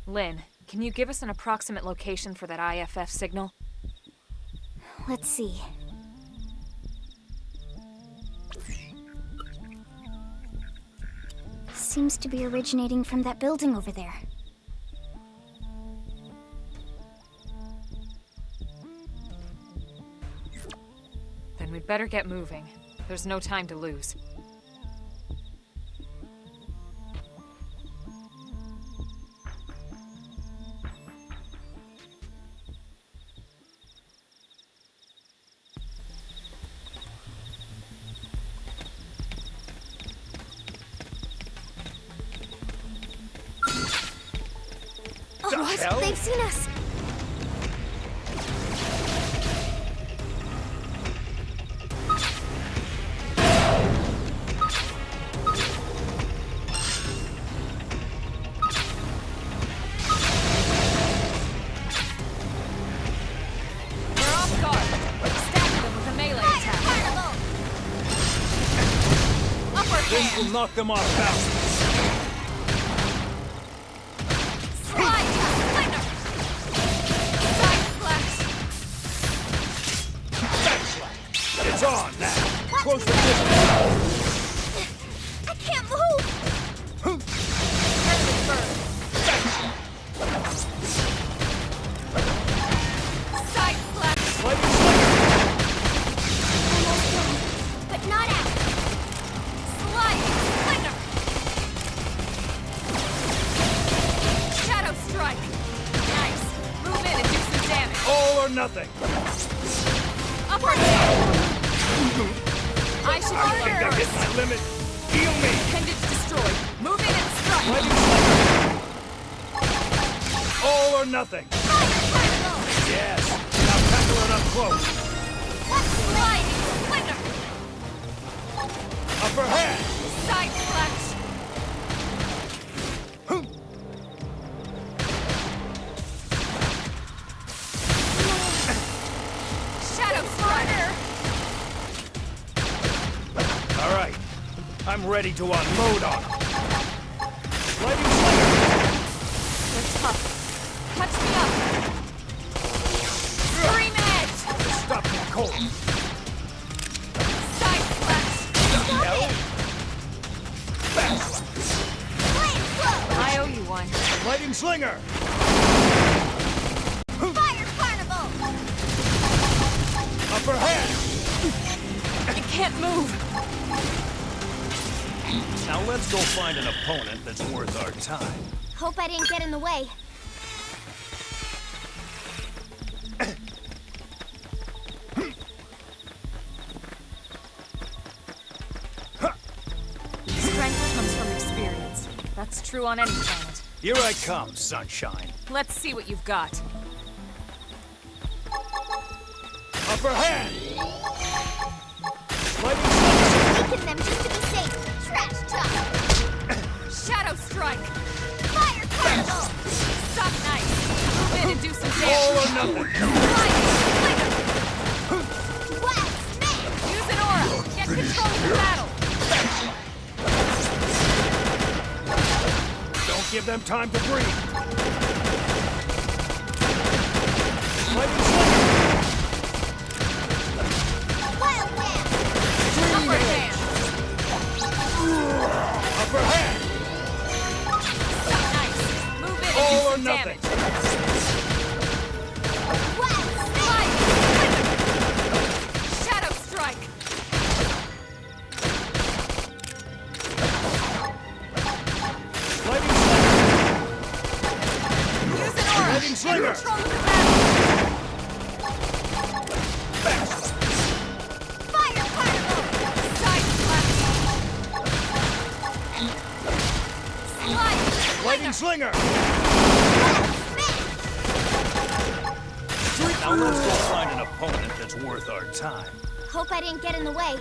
Lynn, can you give us an approximate location for that IFF signal? Let's see. Seems to be originating from that building over there. Then we'd better get moving. There's no time to lose. Oh, what? They've seen us! They're off guard. Stack them with a melee attack. Upper This hand! will knock them off balance. It's on now. Close the distance. I can't move! Side slash! Lightning Slinger. Almost done, but not out. Sliding slinger! Shadow strike! Nice. Move in and do some damage. All or nothing. Upper hand! I should I be think I've hit first. my limit. Heal me. Appendage destroyed. Move in and strike. Lightning Slinger. All or nothing. Yes. Now tackle it up close. Sliding slinger! Upper hand. Side slash! Shadow strider! All right. I'm ready to unload on them. Lightning Slinger. They're tough. Touch me up! Scream edge! Stop me cold. Side slash! Hell. Lightning Slinger! Fire Carnival! Upper hand! I can't move! Now let's go find an opponent that's worth our time. Hope I didn't get in the way. Strength comes from experience. That's true on any planet. Here I come, sunshine. Let's see what you've got. Upper hand! Lightning Slinger! Weaken them just to be safe. Trash talk. Shadow Strike! Fire Carnival! Stop nice! Move in and do some All damage! or nothing! Wild Snake! Use an aura! Get control of the battle! Don't give them time to breathe! Lightning Slinger! Wild Dance! Upper hand! Upper hand! Stop nice! Move in and All do or some nothing! damage! Wild Snake! Shadow Strike! Lightning Slinger! Use an aura! Lightning Slinger! Get control of the battle! Fire Carnival! Side slash! Slide! Lightning Slinger! Wild Snake! Now let's go find an opponent that's worth our time. Hope I didn't get in the way.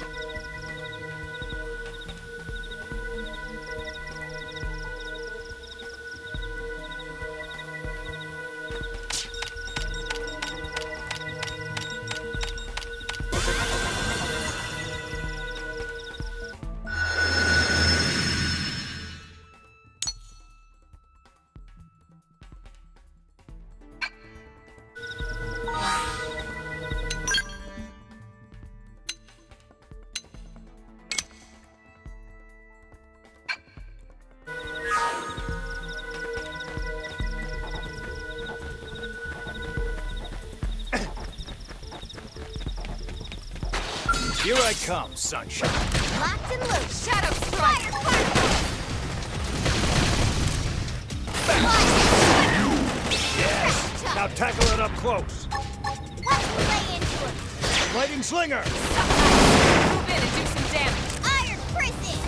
Here I come, sunshine. Locked and loose. Shadow Strike! Fire Carnival! Yes! Now tackle it up close. Let's lay into him. Lightning Slinger! Stop nice! Move in and do some damage! Iron Prison!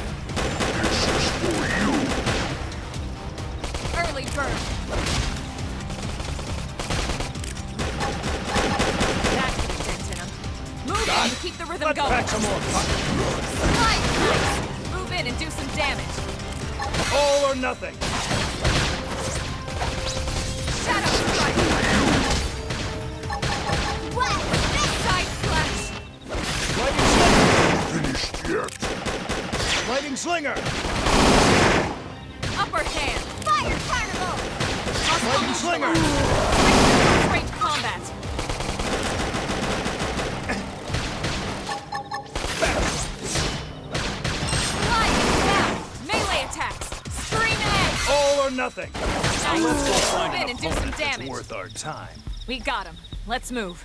Early burn! That could have dent in him. Move in and keep the rhythm Let's going! pack some more punch. Slide nice! Move in and do some damage! All or nothing. Shadow Strike! Wild Snake! Side slash! Lightning Slinger! Finished yet? Lightning Slinger! Upper hand! Fire Carnival! Lightning Slinger! Range combat! Slide down! Melee attacks! Scream edge! All or nothing. Now let's go find Move in an and do some opponent that's damage. worth our time. We got him. Let's move.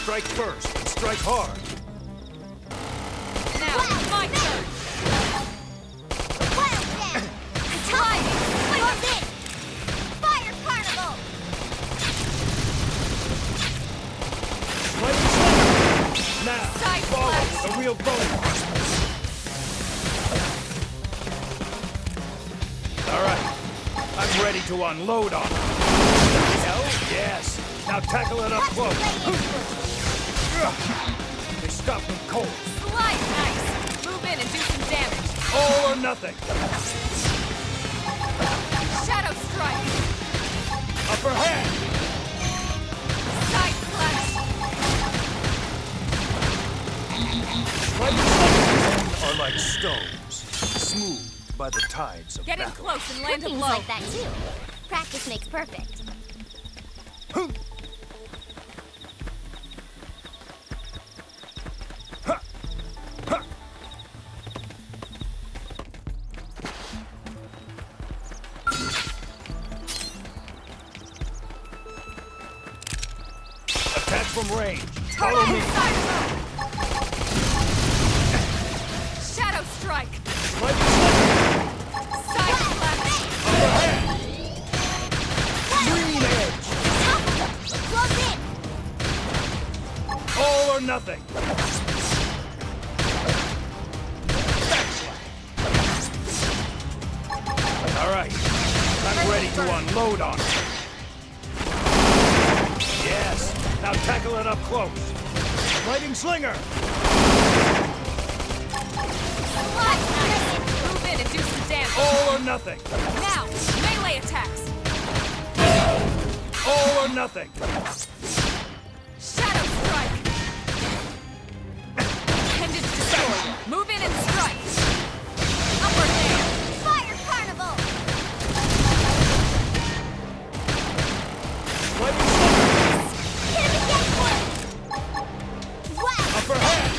Strike first and strike hard. Now, my turn! Wild Dance! Slide! Close in! Fire Carnival! Lightning Slinger! Now, Side follow slash. with a real bonus. All right, I'm ready to unload on them. Hell, yes. Now tackle it up Let's close. lay into him. They stop me cold. Slide nice! Move in and do some damage! All or nothing. Shadow Strike! Upper hand. Side slash! stones, smoothed by the tides of Get in battle. close and land a Working's blow. like that too. Practice makes perfect. Attack from range. Follow me. Shadow strike. Lightning strike. Side slash. Overhand. Green edge. Close in! All or nothing. All right. I'm ready to unload on it. Yes. Now tackle it up close. Lightning slinger. Move in and do some damage. All or nothing. Now, melee attacks. All or nothing. Shadow strike. Pendant destroyer. Move in and strike. Upper hand. Fire Carnival! Lightning slinger. Hit him again, boy! Wow! Upper hand.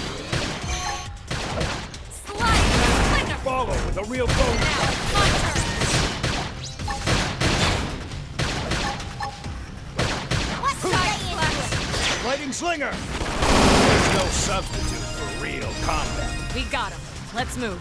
Slide. Slinger. Follow with a real bonus. Now, my turn. What's Side the slash. Lightning slinger. There's no substitute for real combat. We got him. Let's move.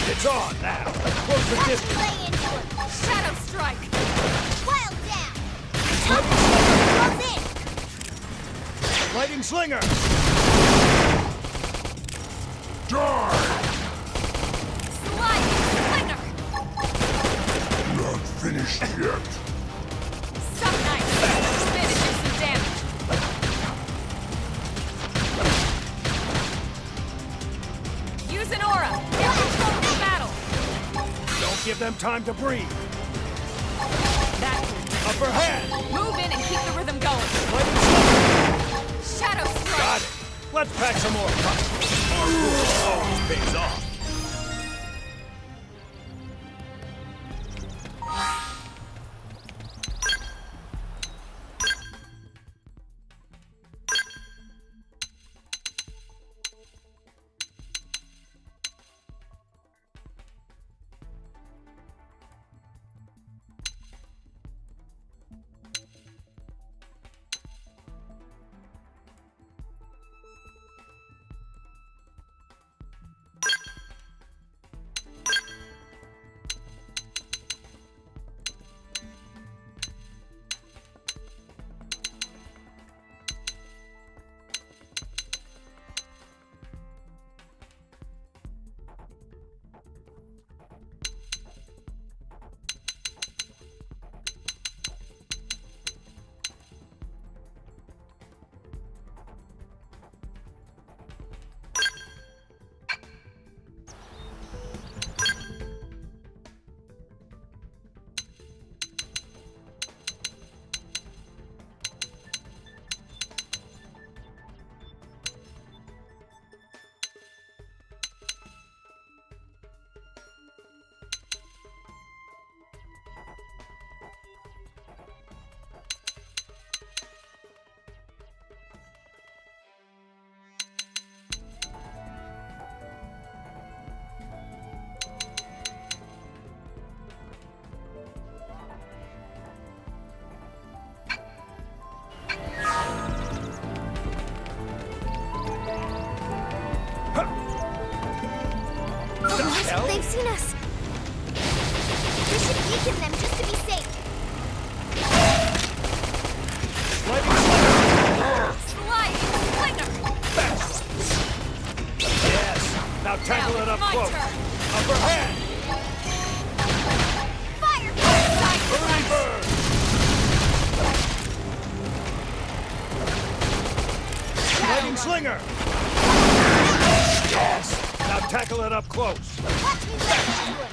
It's on now. Close the Watch me distance. lay into him! Shadow strike. Wild down! Lightning Close in! Lightning slinger. Slide. Slinger. Not finished yet. Suck knife. Spin and do some damage. Use an aura. Get control of the battle. Don't give them time to breathe. That. Upper hand. Move in and keep the rhythm going. Lightning slinger. Shadow strike. Got it. Let's pack some more punch. Our rule always pays off. weaken them just to be safe. Lightning slinger! Sliding slinger! Yes! Now tackle Now it up it's my close! turn. Upper hand! Fire! Early bird! Lightning slinger! Yes! Now tackle it up close! Watch me lay into it.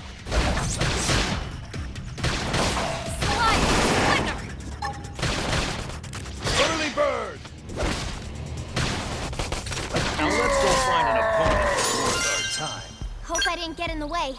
Sliding slinger! Early bird! Now let's go find an opponent that's worth our time. Hope I didn't get in the way.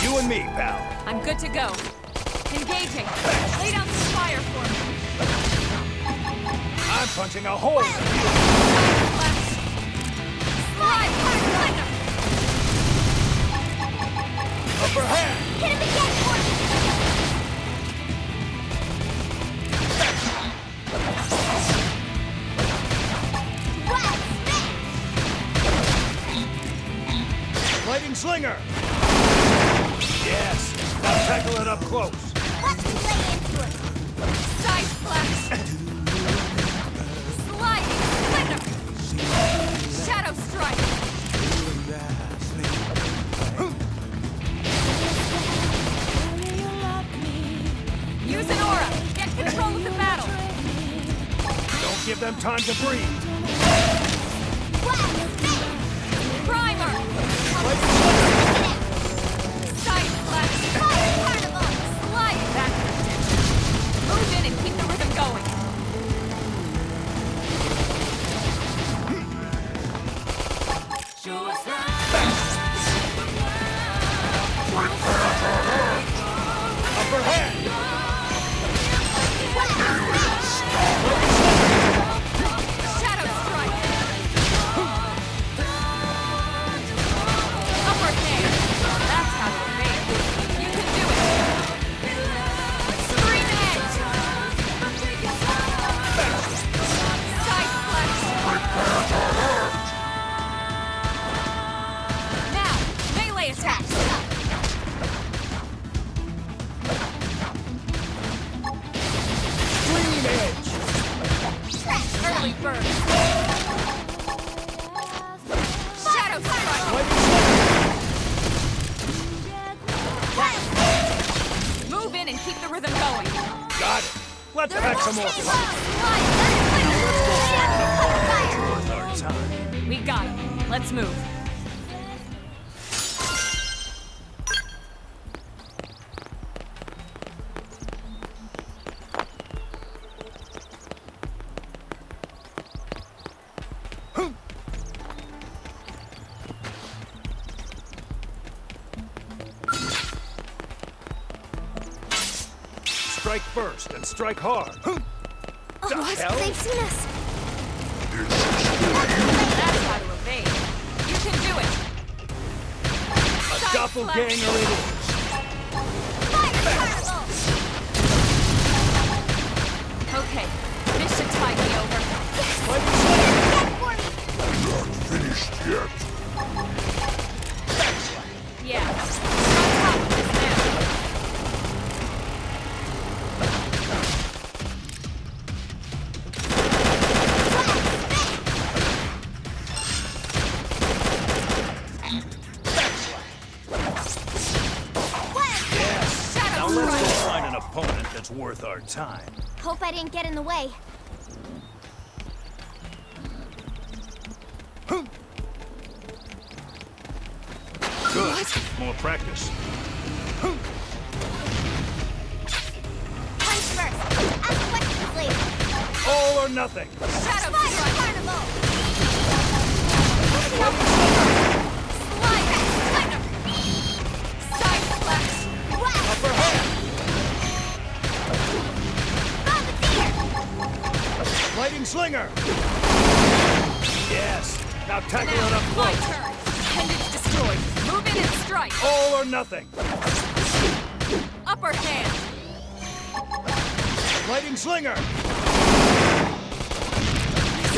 You and me, pal. I'm good to go. Engaging. Lay down some fire for me. I'm punching a hole. Flash. Slide slinger! Upper hand. Hit him again for me. Well, smash! Lightning slinger. Yes. Now tackle it up close. Watch me lay into it. Side splash! Sliding slinger! Shadow strike! Use an aura! Get control of the battle! Don't give them time to breathe. Well, smash! Primer! Lightning slinger. Side splash! Fire carnival! Slide back! Move in and keep the rhythm going! Upper hand. Shadow strike! Upper hand! That's how to evade. You can do it! Scream edge! Side flex! Now, melee attacks! Green edge. Early burn! Shadow strike! Lightning slinger. Move in and keep the rhythm going! Got it. Let's pack some more punch. Worth our time. We got it. Let's move. Strike first and strike hard. The What? hell? They've seen us. That's how to evade. You can do it. A doppelganger it is. Fire carnival! Okay, this should tide me over. Like Get for me! Finished yet? Yeah, on top of this now. yes. Now Shadow let's go strike. find an opponent that's worth our time. Hope I didn't get in the way. Good. More practice. Punch first. Ask questions later. All or nothing. Shadow Fire strike. carnival! Slide. Slider. Side slash. Whack! Upper hand. Bombardier! Lighting slinger. Yes. Now tackle it Now, up my close. turn. Appendage destroyed. Move in and strike. All or nothing. Upper hand. Lighting slinger.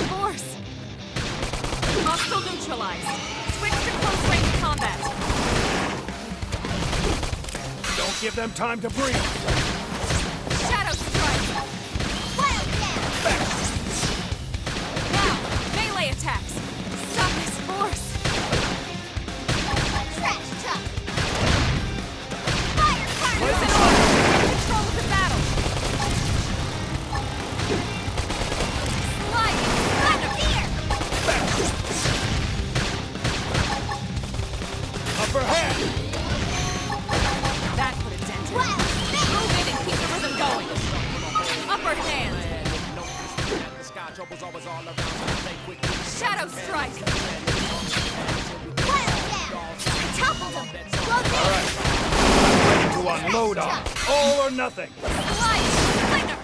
Force. Hostile neutralized. Switch to close range combat. Don't give them time to breathe. Shadow strike. Wild dance! Now, melee attacks. Stop this force. Trash chuck! Fire carnival! Use an order. Take control of the battle. Sliding. Bombardier! Upper hand. That put a dent in it. Wild dance! Move in and keep the rhythm going. Upper hand. Shadow strike. Wild dance! Topple them! Close in! Ready to unload on. All or nothing. Slide. Slinger.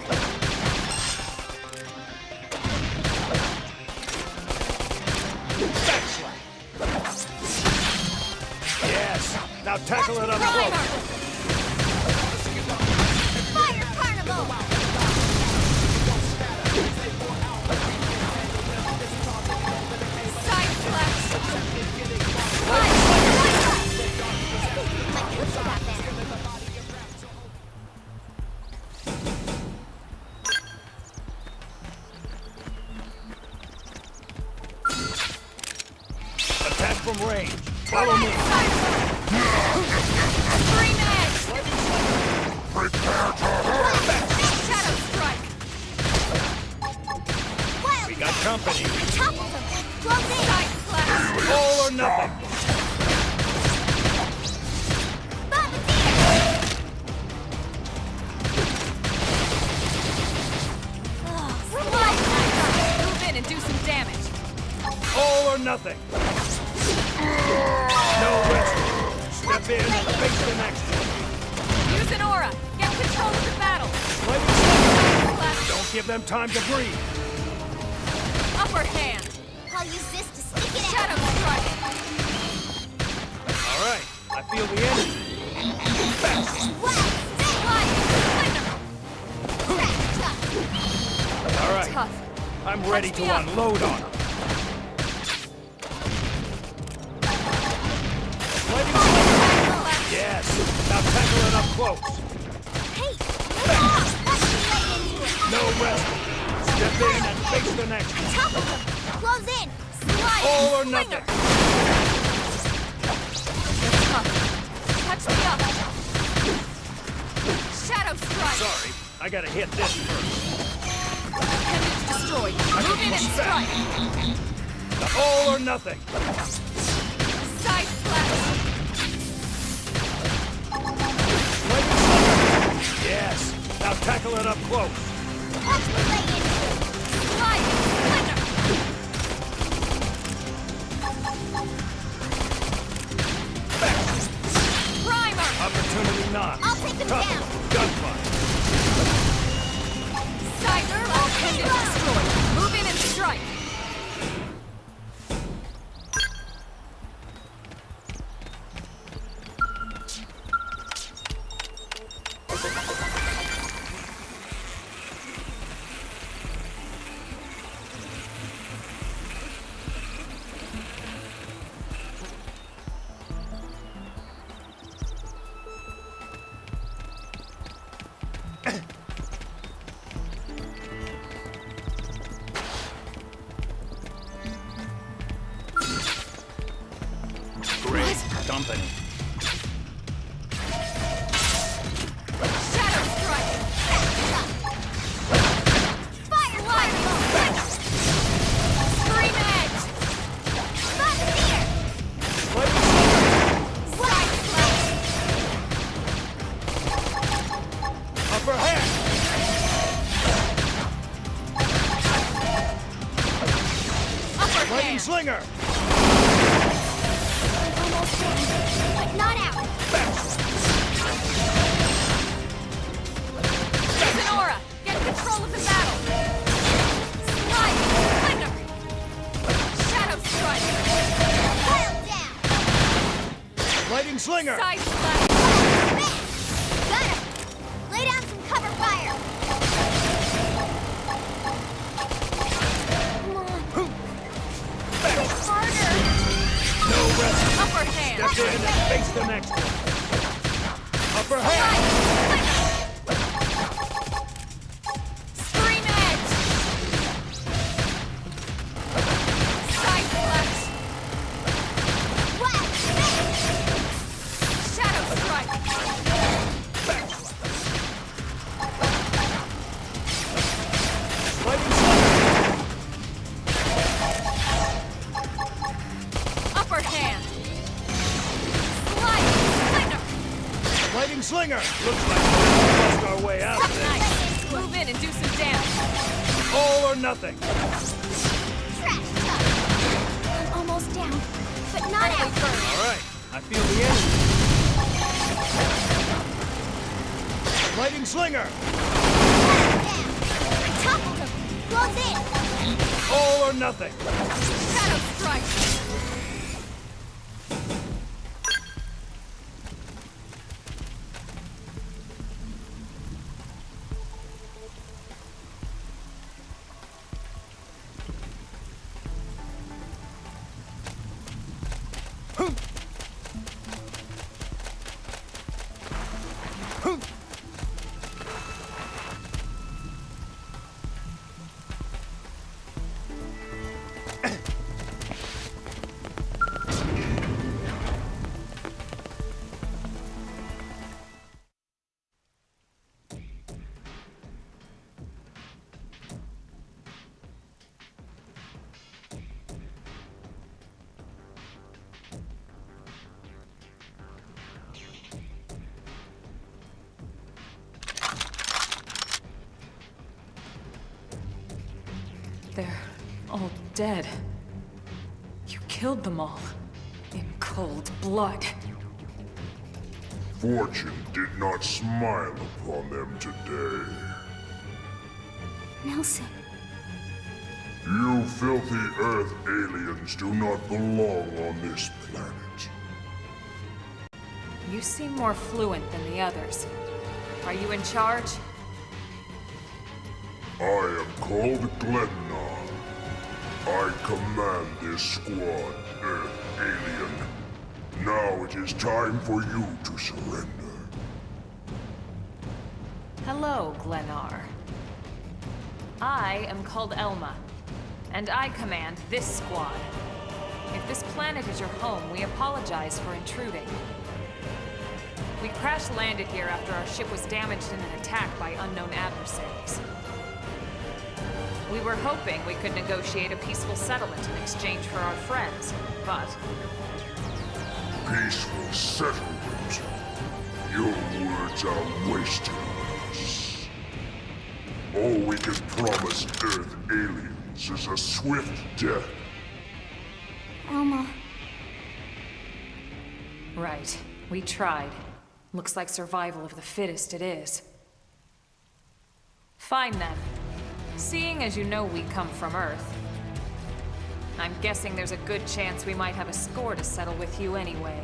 Yes. Now tackle it up Primer. close. Fire carnival! Side slash. Fire! My troops got there. Attack from range. Follow me. Scream edge. Shadow strike. Wild We got company. Topple them! Close in! Side slash. All or nothing. Bombardier! Slide. Move in and do some damage. All or nothing. No rest. Step in and face the next one. Use an aura. Get control of the battle. Lighting slinger. Side slash. Don't give them time to breathe. Upper hand. I'll use this to stick it out! Shadow strike. All right. I feel the energy. Wild Slide. Slinger. Trash chuck! All right. Tough. I'm ready Touch to me up. unload on them. Lighting slinger. Yes. Now tackle it up close. Hey! Move off! Let's be right into it! No rest. Step in and face the next one. Topple them! Close in! Slide. All or Slinger. nothing. Tough. Touch me up. Shadow strike. Sorry. I gotta hit this first. Appendage destroyed. Move in and push back. strike. All or nothing. Side slash. Lighting slinger. Yes. Now tackle it up close. Watch me lay into it! Slide. Slinger. Primer. Opportunity knock. I'll take him Tough. down. Gunfight. been destroyed. Move in and strike. Great company. Shadow strike. Fire! Fire! Scream edge. Fire! Side slash! Upper hand. Upper Lightning hand. slinger. Almost in, but not out. Sonora, get control of the battle. Slide. Slinger. Shadow strike. Pile down. Lightning slinger. Side slash. Got him. Lay down some cover fire. Come on. Push harder. No rest. Upper hand. Step in and face the next one. Upper hand. Scream edge. Side flex. Wow. Shadow strike. Lightning slinger. Upper hand. Slide. Slinger. Lightning slinger. Looks like we'll bust our way out of this. Nice. Move in and do some damage. All or nothing. Trash talk. I'm almost down, but not Early out. burn. All right. I feel the energy. Lightning slinger. Down. I toppled him. Close in. All or nothing. Shadow strike. They're all dead. You killed them all. In cold blood. Fortune did not smile upon them today. Nelson. You filthy Earth aliens do not belong on this planet. You seem more fluent than the others. Are you in charge? I am called Glennar. I command this squad, Earth alien. Now it is time for you to surrender. Hello, Glennar. I am called Elma, and I command this squad. If this planet is your home, we apologize for intruding. We crash-landed here after our ship was damaged in an attack by unknown adversaries. We were hoping we could negotiate a peaceful settlement in exchange for our friends, but... Peaceful settlement. Your words are wasted on us. All we can promise Earth aliens is a swift death. Elma. Right. We tried. Looks like survival of the fittest it is. Fine then. Seeing as you know we come from Earth, I'm guessing there's a good chance we might have a score to settle with you anyway.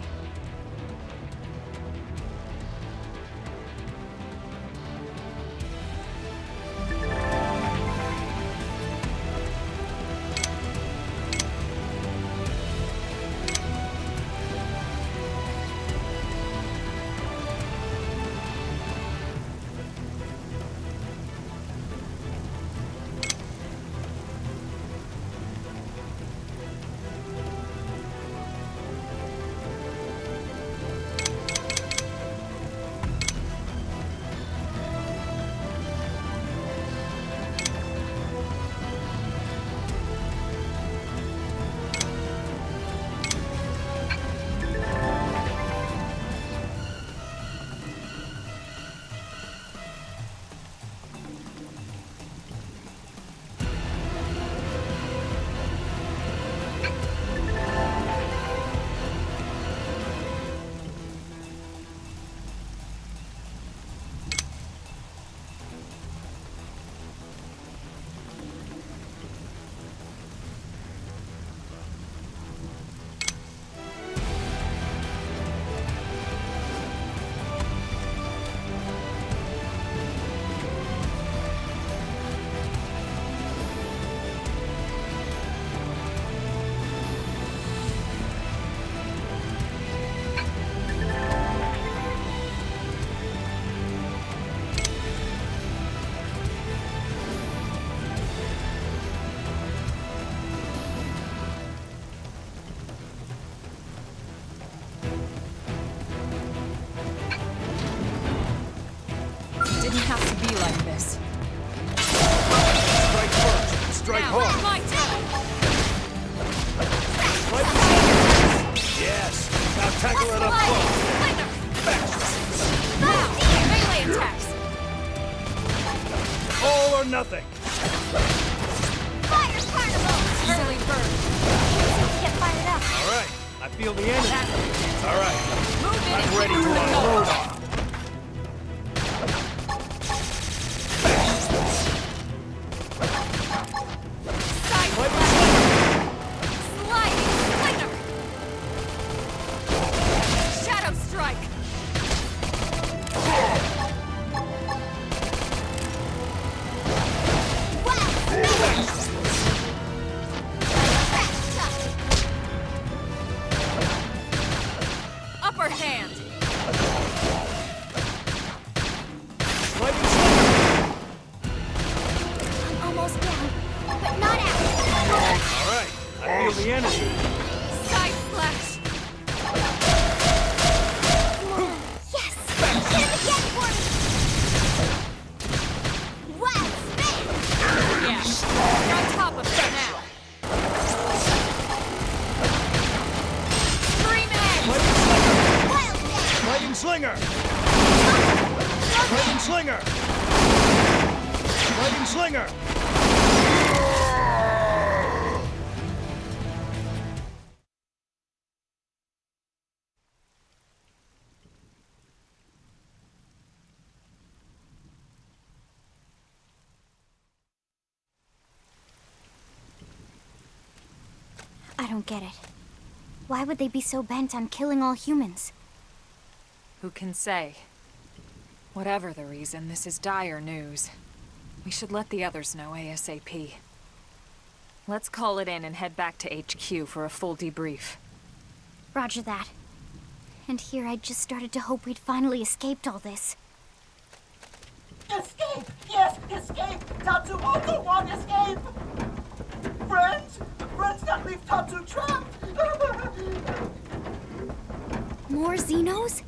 Didn't have to be like this. Strike first. Strike Now, hard. my turn! Yes. Now tackle it up close. Now, melee attacks! All or nothing. Fire carnival! Early bird. Get fired up. All right. I feel the energy. All right. Move in I'm and ready hit to her with unload the on 'em. side slash. Sliding slinger. Shadow strike. Upper hand. Lightning strike. I'm almost down, but not out. All right. I feel the energy. Side slash. Yes! Hit him again for me! Wild spin! Yeah. You're on top of it now. Scream edge. Wild spin! Lightning slinger. Lightning slinger. Lightning slinger. I don't get it. Why would they be so bent on killing all humans? Who can say? Whatever the reason, this is dire news. We should let the others know ASAP. Let's call it in and head back to HQ for a full debrief. Roger that. And here I just started to hope we'd finally escaped all this. Escape! Yes, escape! Tatsu also want escape! Friends! Friends that leave Tatsu trapped! More Xenos?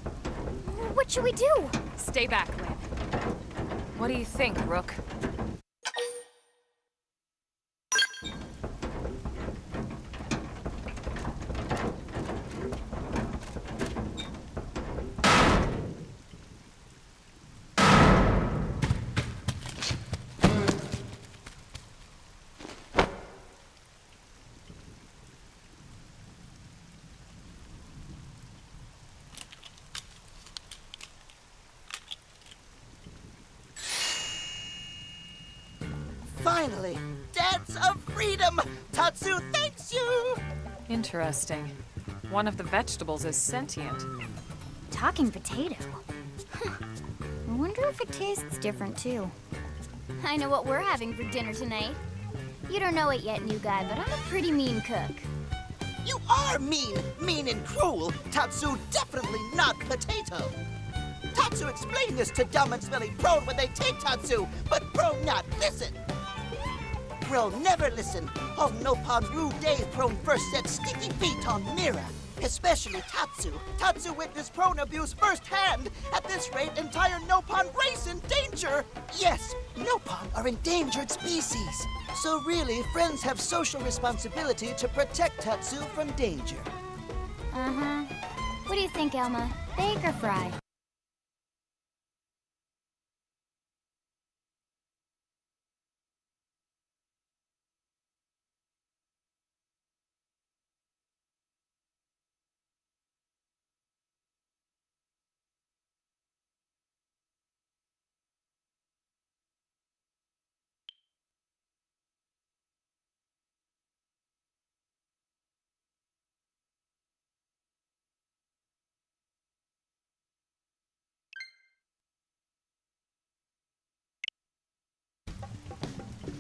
What should we do? Stay back, Lynn. What do you think, Rook? Finally, dance of freedom! Tatsu thanks you! Interesting. One of the vegetables is sentient. Talking potato. Huh. I wonder if it tastes different too. I know what we're having for dinner tonight. You don't know it yet, new guy, but I'm a pretty mean cook. You are mean and cruel. Tatsu definitely not potato. Tatsu explained this to dumb and smelly Prone when they take Tatsu, but Prone not listen. Prone never listen. On Nopon Rue Day, Prone first set sticky feet on Mira. Especially Tatsu. Tatsu witnessed Prone abuse firsthand. At this rate, entire Nopon race in danger. Yes, Nopon are endangered species. So really, friends have social responsibility to protect Tatsu from danger. Uh-huh. What do you think, Elma? Bake or fry?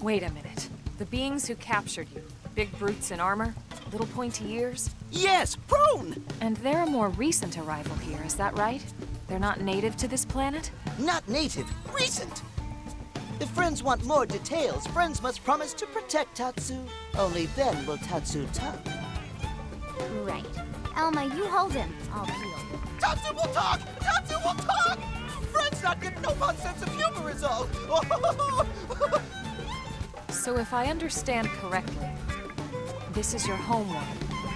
Wait a minute. The beings who captured you, big brutes in armor, little pointy ears, Yes, Prone! and they're a more recent arrival here, is that right? They're not native to this planet? Not native, recent. If friends want more details, friends must promise to protect Tatsu. Only then will Tatsu talk. Right. Elma, you hold him. I'll peel. Tatsu will talk! Tatsu will talk! Friends not get Nopon sense of humor is all. So if I understand correctly, this is your homeworld.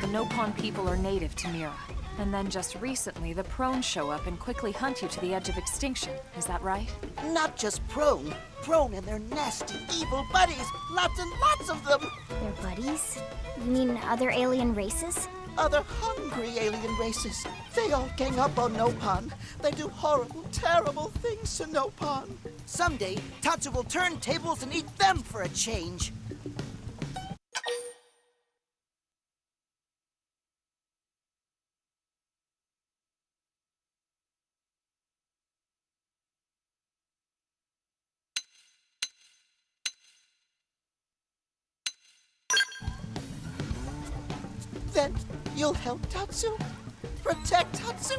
The Nopon people are native to Mira. And then just recently, the Prone show up and quickly hunt you to the edge of extinction. Is that right? Not just Prone. Prone and their nasty, evil buddies. Lots and lots of them. Their buddies? You mean other alien races? Other hungry alien races. They all gang up on Nopon. They do horrible, terrible things to Nopon. Someday, Tatsu will turn tables and eat them for a change. Then you'll help Tatsu? Protect Tatsu?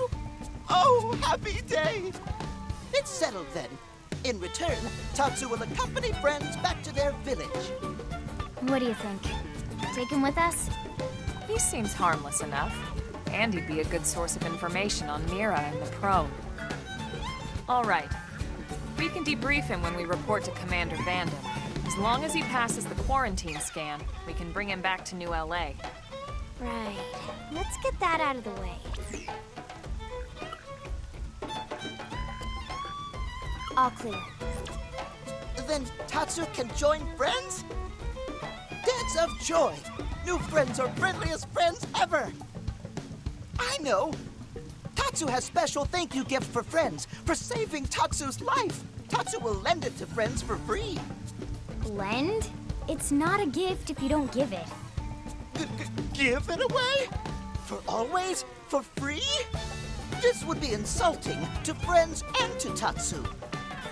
Oh, happy day! It's settled then. In return, Tatsu will accompany friends back to their village. What do you think? Take him with us? He seems harmless enough. And he'd be a good source of information on Mira and the Prone. All right. We can debrief him when we report to Commander Vandam. As long as he passes the quarantine scan, we can bring him back to New LA. Right. Let's get that out of the way. All clear. Then Tatsu can join friends? Dance of joy! New friends are friendliest friends ever! I know! Tatsu has special thank you gift for friends for saving Tatsu's life! Tatsu will lend it to friends for free! Lend? It's not a gift if you don't give it. Give it away? For always? For free? This would be insulting to friends and to Tatsu.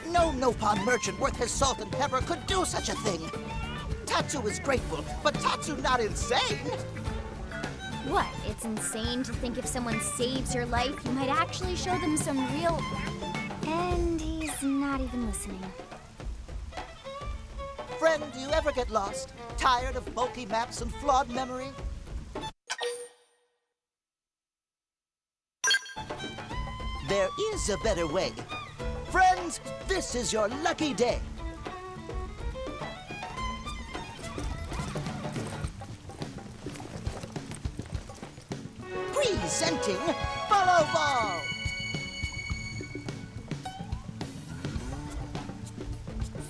No Nopon merchant worth his salt and pepper could do such a thing. Tatsu is grateful, but Tatsu not insane. What? It's insane to think if someone saves your life, you might actually show them some real... And he's not even listening. Friend, do you ever get lost? Tired of bulky maps and flawed memory? There is a better way. Friends, this is your lucky day. Presenting Follow Ball!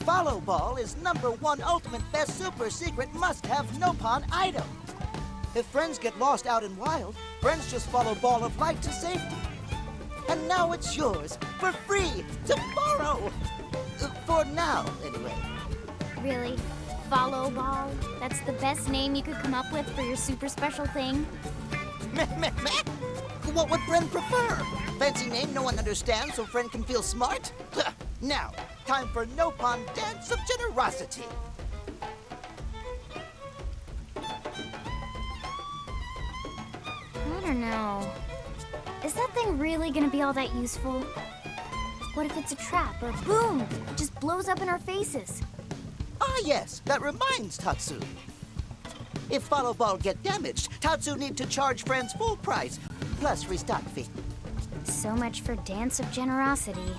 Follow Ball is #1 ultimate best super secret must-have Nopon item. If friends get lost out in wild, friends just follow Ball of Light to safety. And now it's yours, for free, to borrow. For now, anyway. Really? Follow Ball? That's the best name you could come up with for your super special thing? Meh, meh, meh. What would friend prefer? Fancy name no one understands so friend can feel smart? Now, time for No Pond Dance of Generosity. I don't know. Is that thing really gonna be all that useful? What if it's a trap or boom, it just blows up in our faces? Ah yes, that reminds Tatsu. If Follow Ball get damaged, Tatsu need to charge friends full price, plus restock fee. So much for Dance of Generosity.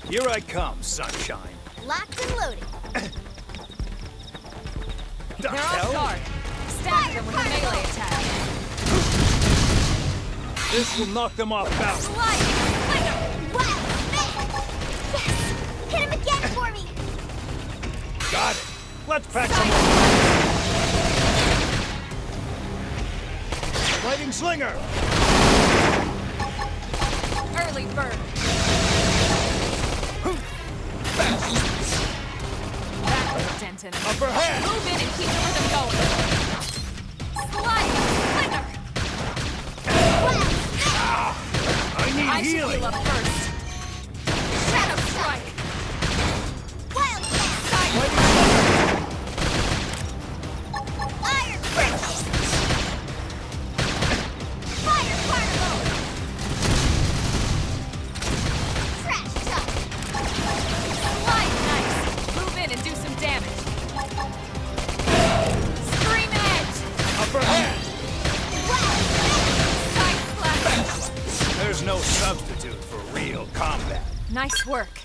Here I come, sunshine. Locked and loaded. The They're off hell? guard. Stab them with a melee attack. This will knock them off balance. Slide! Flinger! Wow! Yes! Hit him again for me! Got it. Let's pack some more. Lightning Slinger! Early bird. That was a dent in him. Upper hand! Move in and keep the rhythm going. Slide! Flinger! I need I should healing! heal up first. Shadow strike! Wild Cat! Lightning Slinger! Iron Fist! Fire Particle! Trash Tuck! Slide nice! Move in and do some damage. Scream Edge! Upper hand! Side slash! There's no substitute for real combat. Nice work.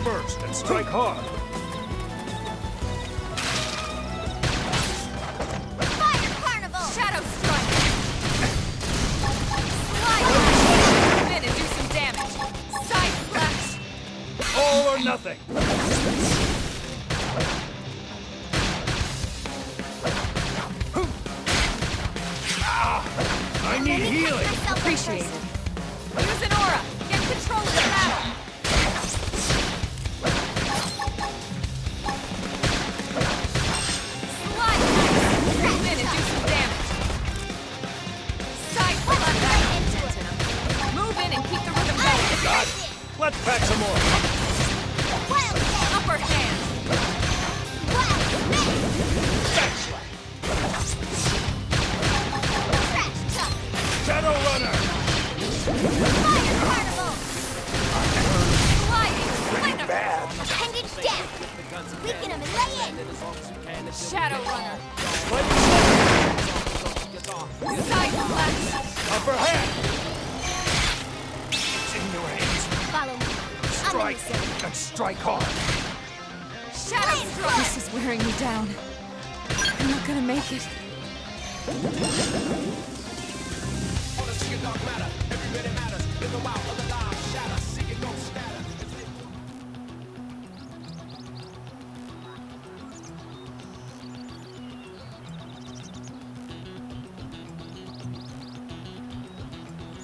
first and strike hard. Fire Carnival! Shadow Strike! Slide! Move in and do some damage. Side Slash! All or nothing. I need healing. Appreciated. Use an aura! Get control of the battle! Slide! Move in and do some damage. Side Slash! Move in and keep the rhythm going. Got it. Let's pack some more. Upper hand! Shadow Runner. Sliding! Splinter! Bad. Appendage down! Weaken him and lay in! Shadow Runner! Lightning Side Slash! Upper hand. It's in your hands. Follow me. Strike and strike hard. Shadow Strike! This is wearing me down. I'm not gonna make it. Dark matter, every minute matters. Live a while, other lives.